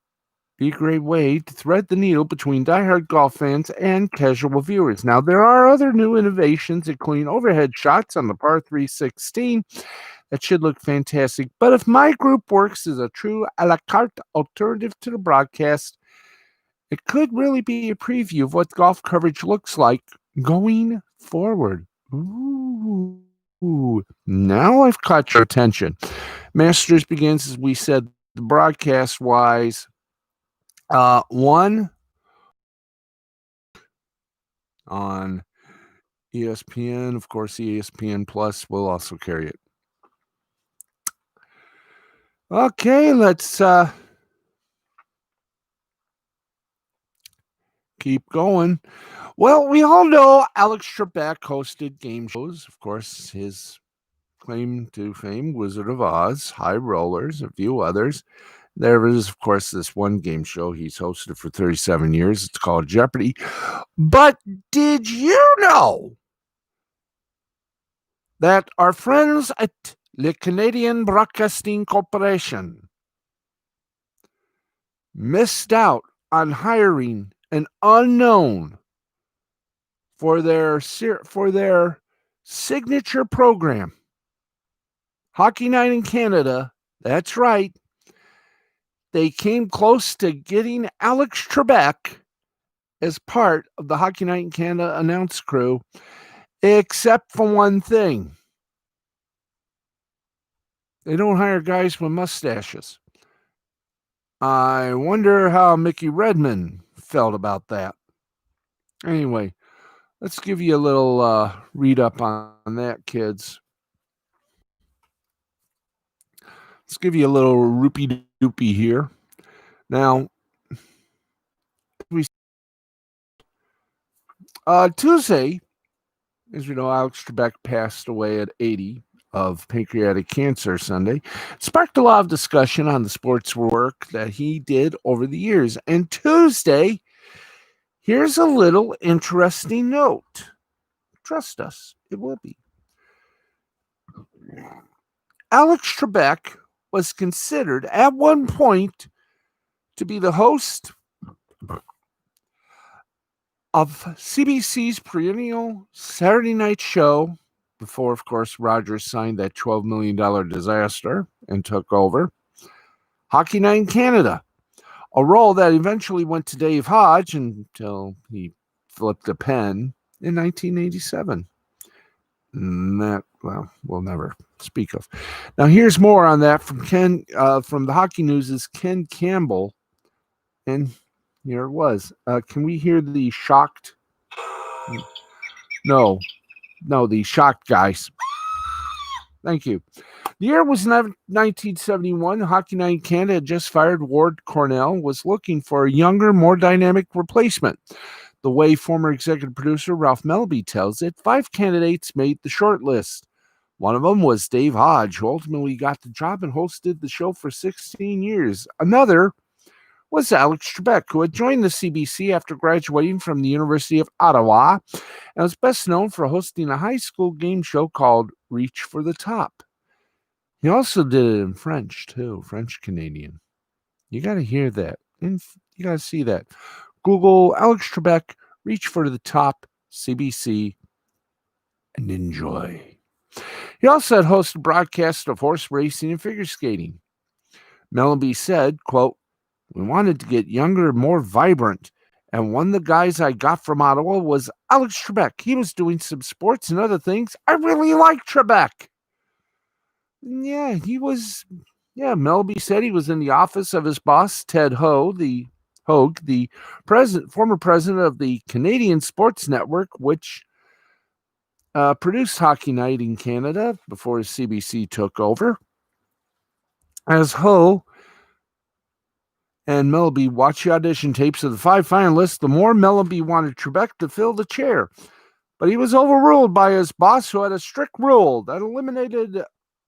be a great way to thread the needle between diehard golf fans and casual viewers. Now, there are other new innovations, including overhead shots on the par 3 16 that should look fantastic. But if My Group works as a true a la carte alternative to the broadcast, It could really be a preview of what golf coverage looks like going forward. Ooh, now I've caught your attention. Masters begins, as we said, the broadcast wise. One on ESPN. Of course, ESPN Plus will also carry it. Okay, let's keep going. Well, we all know Alex Trebek hosted game shows. Of course, his claim to fame, Wizard of Oz, High Rollers, a few others. There is, of course, this one game show he's hosted for 37 years. It's called Jeopardy. But did you know that our friends at the Canadian Broadcasting Corporation missed out on hiring an unknown for their signature program, Hockey Night in Canada? That's right. They came close to getting Alex Trebek as part of the Hockey Night in Canada announce crew, except for one thing. They don't hire guys with mustaches. I wonder how Mickey Redmond felt about that. Anyway, let's give you a little read up on that, kids. Let's give you a little roopy doopy here. Now, Tuesday, as we know, Alex Trebek passed away at 80 of pancreatic cancer Sunday. It sparked a lot of discussion on the sports work that he did over the years. And Tuesday, here's a little interesting note. Trust us, it will be. Alex Trebek was considered at one point to be the host of CBC's perennial Saturday night show before, of course, Rogers signed that $12 million disaster and took over, Hockey Night in Canada, a role that eventually went to Dave Hodge until he flipped a pen in 1987. That, well, we'll never speak of. Now, here's more on that from Ken, from the Hockey News' Ken Campbell, and here it was. Can we hear the shocked? No, the shocked guys. Thank you. The year was 1971. Hockey Night in Canada had just fired Ward Cornell, was looking for a younger, more dynamic replacement. The way former executive producer Ralph Melby tells it, 5 candidates made the short list. One of them was Dave Hodge, who ultimately got the job and hosted the show for 16 years. Another was Alex Trebek, who had joined the CBC after graduating from the University of Ottawa and was best known for hosting a high school game show called Reach for the Top. He also did it in French, too, French Canadian. You got to hear that. And you got to see that. Google Alex Trebek, Reach for the Top, CBC, and enjoy. He also had hosted broadcasts of horse racing and figure skating. Melby said, quote, "We wanted to get younger, more vibrant, and one of the guys I got from Ottawa was Alex Trebek. He was doing some sports and other things. I really like Trebek." Yeah, he was. Yeah, Melby said he was in the office of his boss, Ted Hogue, the former president of the Canadian Sports Network, which produced Hockey Night in Canada before CBC took over. As Hogue and Melby watched the audition tapes of the 5 finalists, the more Melby wanted Trebek to fill the chair. But he was overruled by his boss, who had a strict rule that eliminated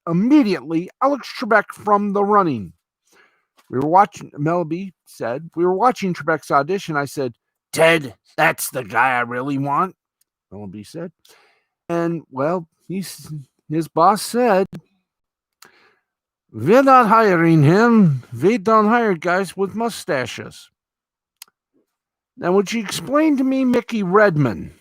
immediately Alex Trebek from the running. Melby said, we were watching Trebek's audition. I said, "Ted, that's the guy I really want," Melby said. And, well, his boss said, "We're not hiring him. We don't hire guys with mustaches." Now, would you explain to me Mickey Redmond?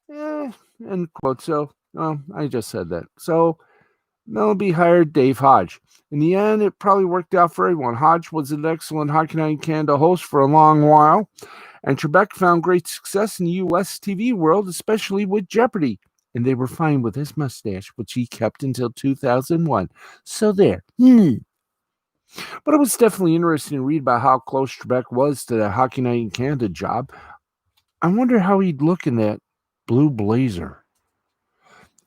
End quote. So, I just said that. So, Melby hired Dave Hodge. In the end, it probably worked out for everyone. Hodge was an excellent Hockey Night in Canada host for a long while, and Trebek found great success in the U.S. TV world, especially with Jeopardy! And they were fine with his mustache, which he kept until 2001. So there. But it was definitely interesting to read about how close Trebek was to the Hockey Night in Canada job. I wonder how he'd look in that blue blazer.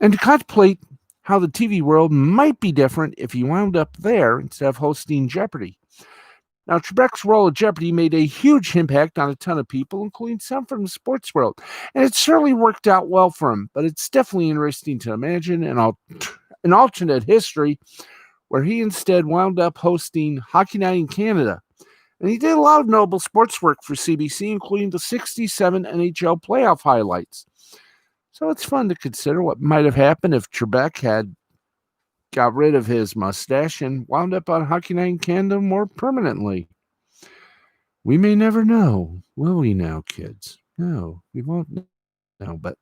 And to contemplate how the TV world might be different if he wound up there instead of hosting Jeopardy! Now, Trebek's role at Jeopardy! Made a huge impact on a ton of people, including some from the sports world, and it certainly worked out well for him, but it's definitely interesting to imagine an alternate history where he instead wound up hosting Hockey Night in Canada. And he did a lot of notable sports work for CBC, including the 67 NHL playoff highlights. So it's fun to consider what might have happened if Trebek had got rid of his mustache and wound up on Hockey Night in Canada more permanently. We may never know, will we now, kids? No, we won't know. But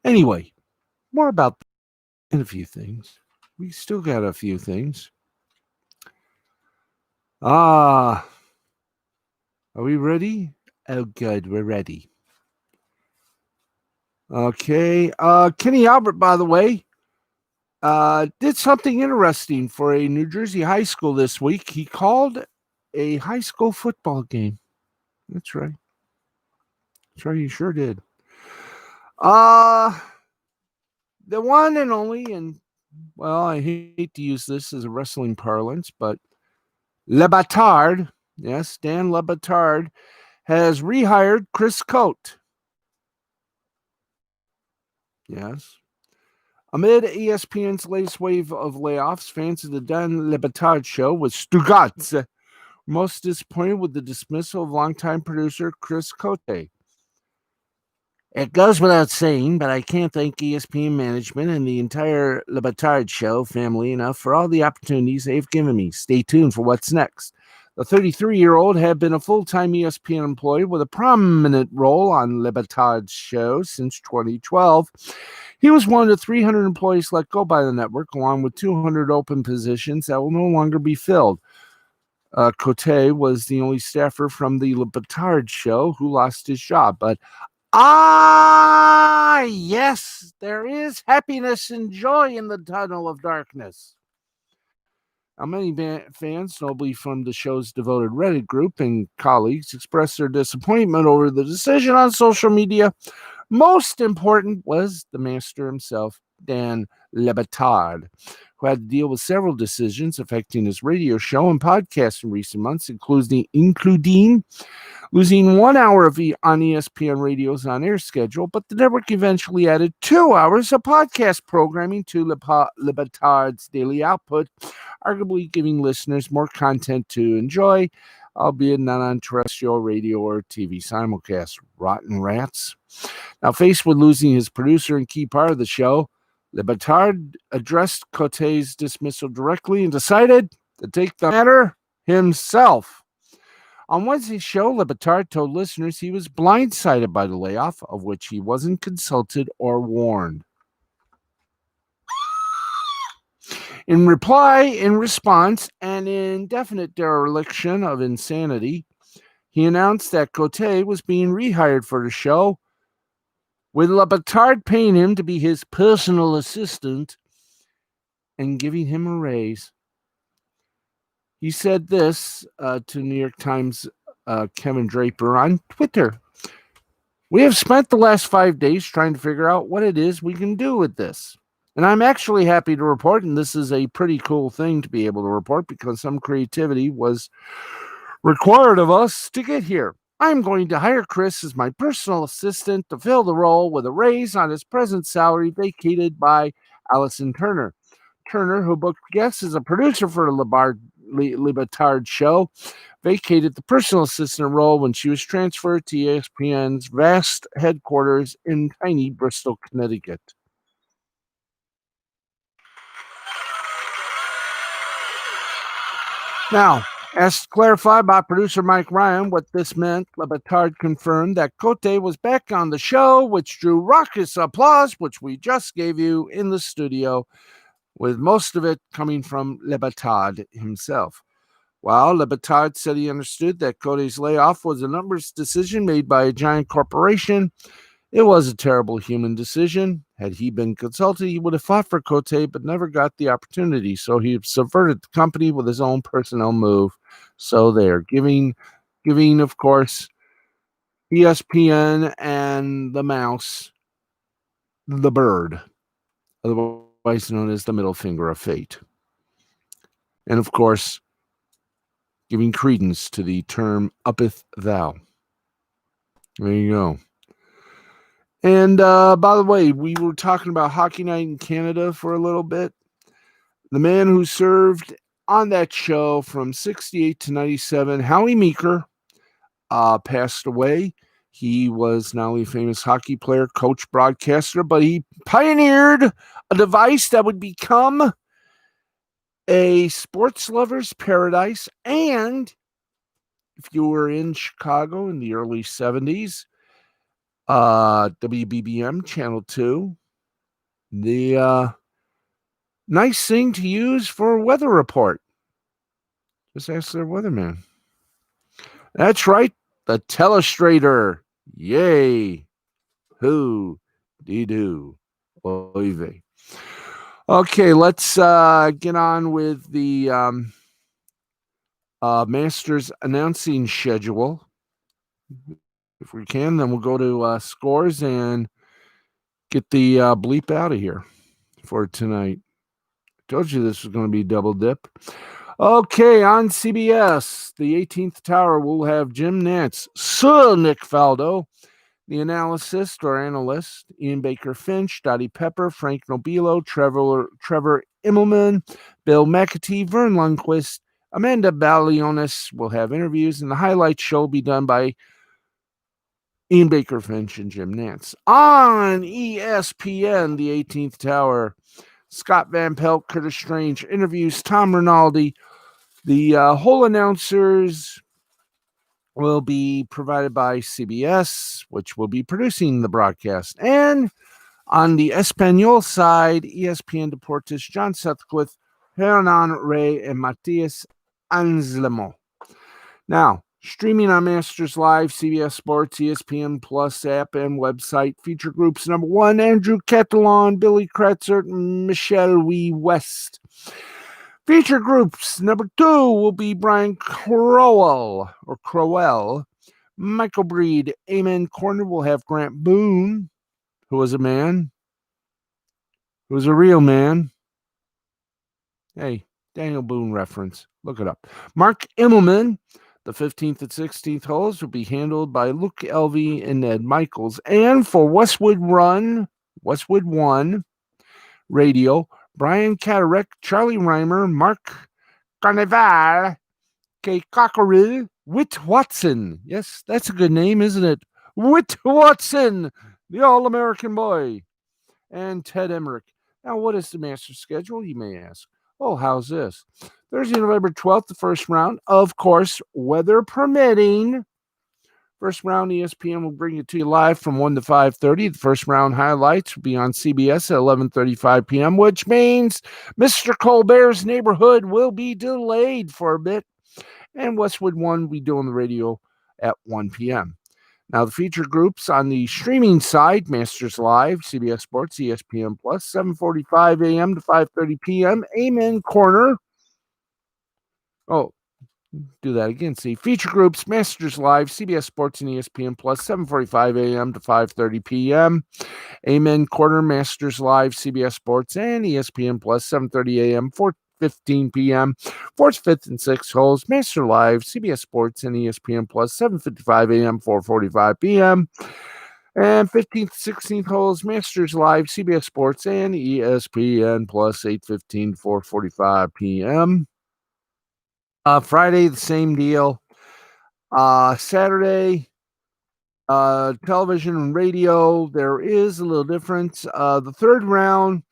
anyway, more about and a few things. We still got a few things. Are we ready? Oh, good, we're ready. Okay. Kenny Albert, by the way, did something interesting for a New Jersey high school this week. He called a high school football game. That's right. That's right, he sure did. The one and only, and well, I hate to use this as a wrestling parlance, but Le Batard, yes, Dan Le Batard, has rehired Chris Cote. Yes. Amid ESPN's latest wave of layoffs, fans of the Dan Le Batard show with Stugatz most disappointed with the dismissal of longtime producer Chris Cote. It goes without saying, but I can't thank ESPN management and the entire Le Batard show family enough for all the opportunities they've given me. Stay tuned for what's next. The 33-year-old had been a full-time ESPN employee with a prominent role on Le Batard's show since 2012. He was one of the 300 employees let go by the network, along with 200 open positions that will no longer be filled. Cote was the only staffer from the Le Batard show who lost his job, but yes, there is happiness and joy in the tunnel of darkness. Now, many fans, notably from the show's devoted Reddit group and colleagues, expressed their disappointment over the decision on social media. Most important was the master himself, Dan Le Batard, who had to deal with several decisions affecting his radio show and podcast in recent months, including losing 1 hour on ESPN Radio's on-air schedule, but the network eventually added 2 hours of podcast programming to Le Batard's daily output, arguably giving listeners more content to enjoy, albeit not on terrestrial radio or TV simulcast. Rotten rats. Now, faced with losing his producer and key part of the show, Le Batard addressed Cote's dismissal directly and decided to take the matter himself. On Wednesday's show, Le Batard told listeners he was blindsided by the layoff, of which he wasn't consulted or warned. In response, an indefinite dereliction of insanity, he announced that Cote was being rehired for the show, with Le Batard paying him to be his personal assistant and giving him a raise. He said this to New York Times Kevin Draper on Twitter. We have spent the last 5 days trying to figure out what it is we can do with this. And I'm actually happy to report, and this is a pretty cool thing to be able to report because some creativity was required of us to get here. I'm going to hire Chris as my personal assistant to fill the role with a raise on his present salary vacated by Allison Turner. Turner, who booked guests as a producer for Le Batard show, vacated the personal assistant role when she was transferred to ESPN's vast headquarters in tiny Bristol, Connecticut. Now, Asked clarified by producer Mike Ryan what this meant, Le Batard confirmed that Cote was back on the show, which drew raucous applause, which we just gave you in the studio, with most of it coming from Le Batard himself. While Le Batard said he understood that Cote's layoff was a numbers decision made by a giant corporation, it was a terrible human decision. Had he been consulted, he would have fought for Cote, but never got the opportunity. So he subverted the company with his own personnel move. So they're giving, of course, ESPN and the mouse the bird, otherwise known as the middle finger of fate. And of course, giving credence to the term uppeth thou. There you go. And by the way, we were talking about Hockey Night in Canada for a little bit. The man who served on that show from 68 to 97, Howie Meeker, passed away. He was not only a famous hockey player, coach, broadcaster, but he pioneered a device that would become a sports lover's paradise. And if you were in Chicago in the early 70s, WBBM Channel 2, the nice thing to use for a weather report. Just ask their weatherman. That's right, the Telestrator. Yay. Who dee do. Oy vey. Okay, let's get on with the Masters announcing schedule. If we can, then we'll go to scores and get the bleep out of here for tonight. Told you this was going to be double dip. Okay, on CBS, the 18th Tower will have Jim Nantz, Sir Nick Faldo, the analyst, Ian Baker Finch, Dottie Pepper, Frank Nobilo, Trevor Immelman, Bill McAtee, Vern Lundquist, Amanda Balionis will have interviews, and the highlight show will be done by Ian Baker Finch and Jim Nantz. On ESPN, the 18th Tower, Scott Van Pelt, Curtis Strange interviews Tom Rinaldi. The whole announcers will be provided by CBS, which will be producing the broadcast. And on the Espanol side, ESPN Deportes, John Sutcliffe, Hernan Rey, and Matias Anselmo. Now, streaming on Masters Live, CBS Sports, ESPN Plus app, and website. Feature groups number 1, Andrew Catalan, Billy Kretzer, and Michelle Wee West. Feature groups number 2 will be Brian Crowell, Michael Breed. Amen Corner will have Grant Boone, who was a man, who was a real man. Hey, Daniel Boone reference. Look it up. Mark Immelman. The 15th and 16th holes will be handled by Luke Elvey and Ned Michaels. And for Westwood 1 Radio, Brian Catterick, Charlie Reimer, Mark Carnival, Kay Cockerell, Whit Watson. Yes, that's a good name, isn't it? Whit Watson, the All-American boy. And Ted Emmerich. Now, what is the Masters schedule, you may ask? Oh, how's this? Thursday, November 12th, the first round. Of course, weather permitting. First round, ESPN will bring it to you live from 1 to 5:30. The first round highlights will be on CBS at 11:35 p.m., which means Mr. Colbert's Neighborhood will be delayed for a bit. And Westwood 1 will be doing the radio at 1 p.m. Now, the feature groups on the streaming side, Masters Live, CBS Sports, ESPN Plus, 7:45 a.m. to 5:30 p.m. Amen Corner. Oh, do that again. See, feature groups, Masters Live, CBS Sports, and ESPN Plus, 7:45 a.m. to 5:30 p.m. Amen Corner, Masters Live, CBS Sports, and ESPN Plus, 7:30 a.m. 4:15 p.m. Fourth, fifth, and sixth holes, Master Live, CBS Sports, and ESPN Plus, 7:55 a.m. 4:45 p.m. And 15th, 16th holes, Masters Live, CBS Sports, and ESPN Plus, 8:15 4:45 p.m. Friday, the same deal. Saturday, television and radio, there is a little difference. The third round,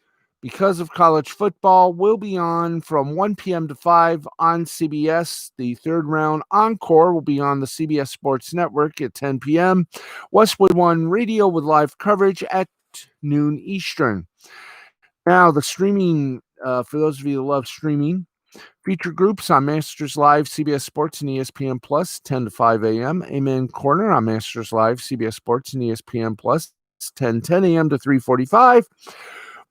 because of college football, will be on from 1 p.m. to 5 on CBS. The third round encore will be on the CBS Sports Network at 10 p.m. Westwood One Radio with live coverage at noon Eastern. Now, the streaming, for those of you that love streaming, feature groups on Masters Live, CBS Sports, and ESPN Plus, 10 to 5 a.m. Amen Corner on Masters Live, CBS Sports, and ESPN Plus, 10 a.m. to 3:45.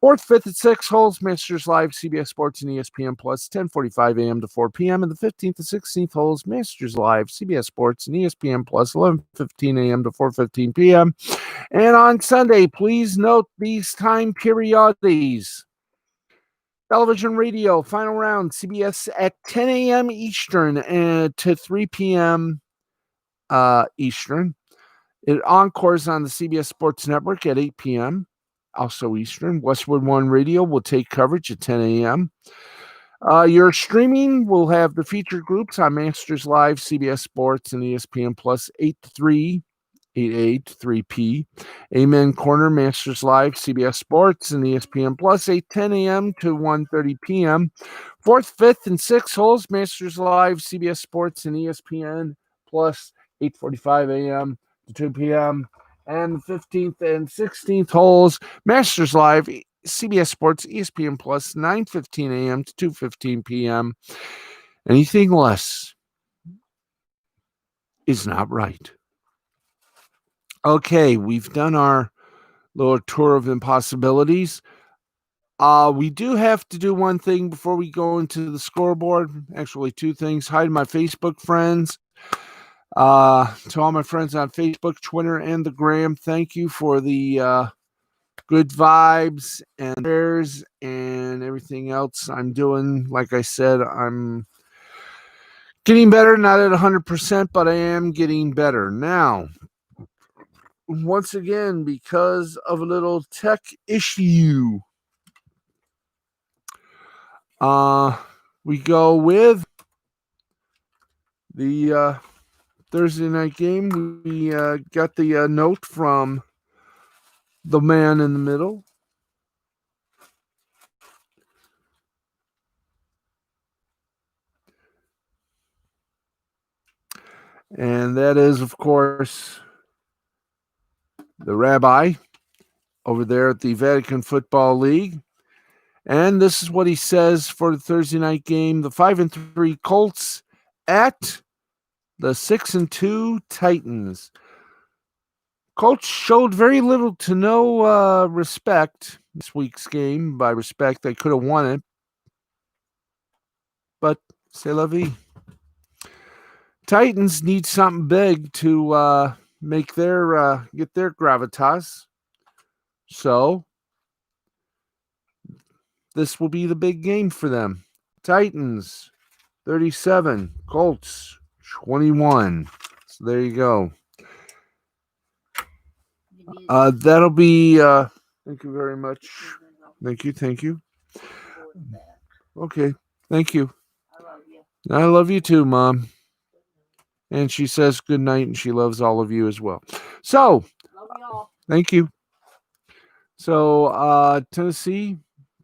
Fourth, fifth, and sixth holes, Masters Live, CBS Sports, and ESPN Plus, 10:45 a.m. to 4 p.m. And the 15th and 16th holes, Masters Live, CBS Sports, and ESPN Plus, 11:15 a.m. to 4:15 p.m. And on Sunday, please note these time periods. Television radio, final round, CBS at 10 a.m. Eastern and to 3 p.m. Eastern. It encores on the CBS Sports Network at 8 p.m. also Eastern. Westwood One Radio will take coverage at 10 a.m. Your streaming will have the featured groups on Masters Live, CBS Sports, and ESPN Plus, 8 to 3, 8 to 3p. Amen Corner, Masters Live, CBS Sports, and ESPN Plus, 8:10 a.m. to 1:30 p.m. Fourth, fifth, and sixth holes, Masters Live, CBS Sports, and ESPN Plus, 8:45 a.m. to 2 p.m. And the 15th and 16th holes, Masters Live, CBS Sports, ESPN Plus, 9:15 a.m. to 2:15 p.m. Anything less is not right. Okay, we've done our little tour of impossibilities. We do have to do one thing before we go into the scoreboard. Actually, two things. Hi to my Facebook friends. To all my friends on Facebook, Twitter, and the Gram, thank you for the good vibes and prayers and everything else I'm doing. Like I said, I'm getting better, not at 100%, but I am getting better. Now, once again, because of a little tech issue, we go with the Thursday night game. We got the note from the man in the middle. And that is, of course, the rabbi over there at the Vatican Football League. And this is what he says for the Thursday night game. The 5-3 Colts at the 6-2 Titans. Colts showed very little to no respect this week's game. By respect, they could have won it. But c'est la vie. Titans need something big to make their get their gravitas. So this will be the big game for them. Titans 37, Colts 21. So there you go. That'll be thank you very much. Thank you. Okay. Thank you. I love you too, Mom. And she says good night, and she loves all of you as well. So, thank you. So, Tennessee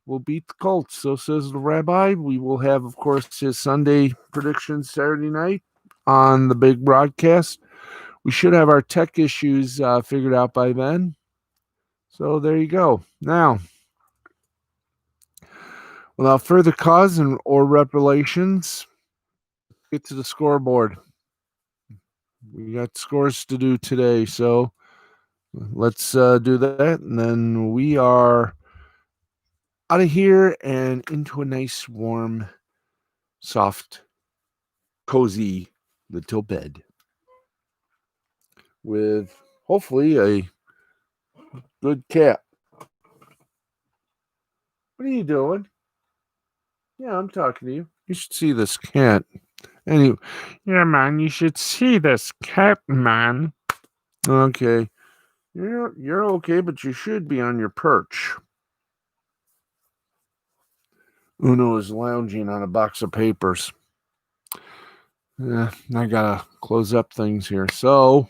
will beat the Colts. So says the rabbi. We will have, of course, his Sunday predictions Saturday night on the big broadcast. We should have our tech issues figured out by then. So there you go. Now, without further cause or reparations, get to the scoreboard. We got scores to do today, so let's do that, and then we are out of here and into a nice, warm, soft, cozy little bed with hopefully a good cat. What are you doing? Yeah, I'm talking to you. You should see this cat. Anyway, yeah, man, you should see this cat, man. Okay. You're okay, but you should be on your perch. Uno is lounging on a box of papers. I gotta close up things here. So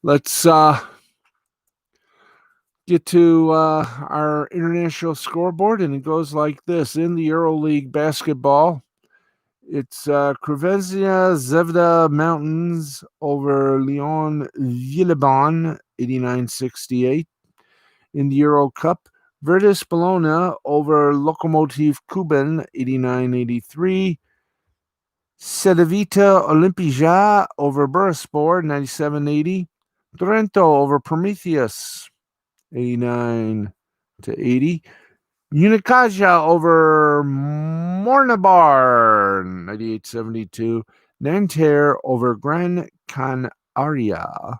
let's get to our international scoreboard, and it goes like this. In the EuroLeague basketball, it's Krvezia Zvezda Mountains over Lyon Villeurbanne, 89-68. In the Euro Cup, Virtus Bologna over Lokomotiv Kuban, 89-83. Cedevita Olimpija over Bursaspor, 97-80. Trento over Prometheus, 89-80. Unicaja over Mornabar, 98-72. Nanterre over Gran Canaria,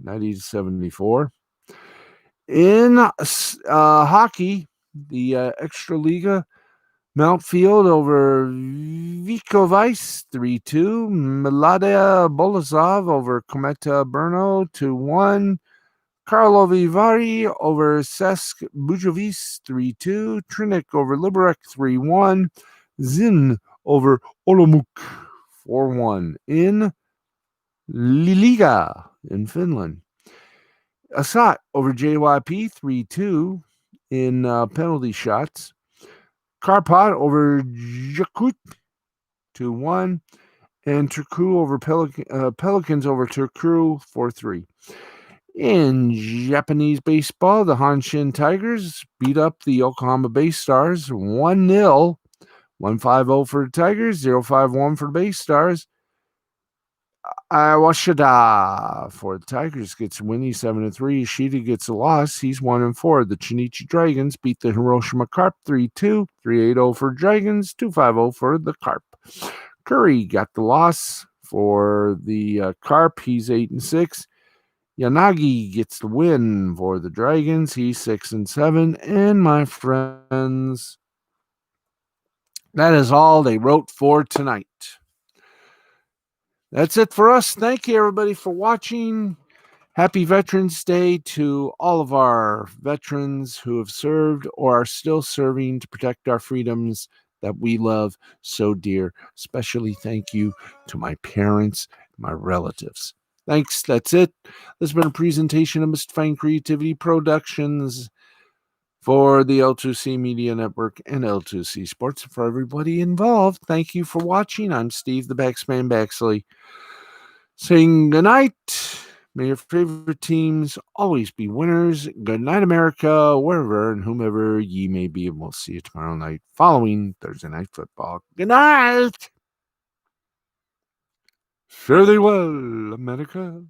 90-74. In hockey, the Extraliga, Mountfield over Vicovice, 3-2. Mladia Boleslav over Kometa Brno, 2-1. Karlovy Vary over Cesc Bujovic, 3-2. Trinik over Liberec, 3-1. Zin over Olomouc, 4-1. In Liga in Finland, Asat over JYP, 3-2 in penalty shots. Karpat over Jakut, 2-1. And Turku over Pelicans over Turku, 4-3. In Japanese baseball, the Hanshin Tigers beat up the Yokohama Bay Stars 1-0. 1-5-0 for the Tigers, 0-5-1 for the Bay Stars. Iwashida for the Tigers gets a win. He's 7-3. Ishida gets a loss. He's 1-4. The Chinichi Dragons beat the Hiroshima Carp 3-2. 3-8-0 for Dragons. 2-5-0 for the Carp. Curry got the loss for the Carp. He's 8-6. Yanagi gets the win for the Dragons. He's 6-7. And my friends, that is all they wrote for tonight. That's it for us. Thank you, everybody, for watching. Happy Veterans Day to all of our veterans who have served or are still serving to protect our freedoms that we love so dear. Especially thank you to my parents, my relatives. Thanks. That's it. This has been a presentation of Mr. Fine Creativity Productions for the L2C Media Network and L2C Sports. For everybody involved, thank you for watching. I'm Steve, the Baxman BAXLEY, saying good night. May your favorite teams always be winners. Good night, America, wherever and whomever ye may be. And we'll see you tomorrow night following Thursday Night Football. Good night. Fare thee well, America.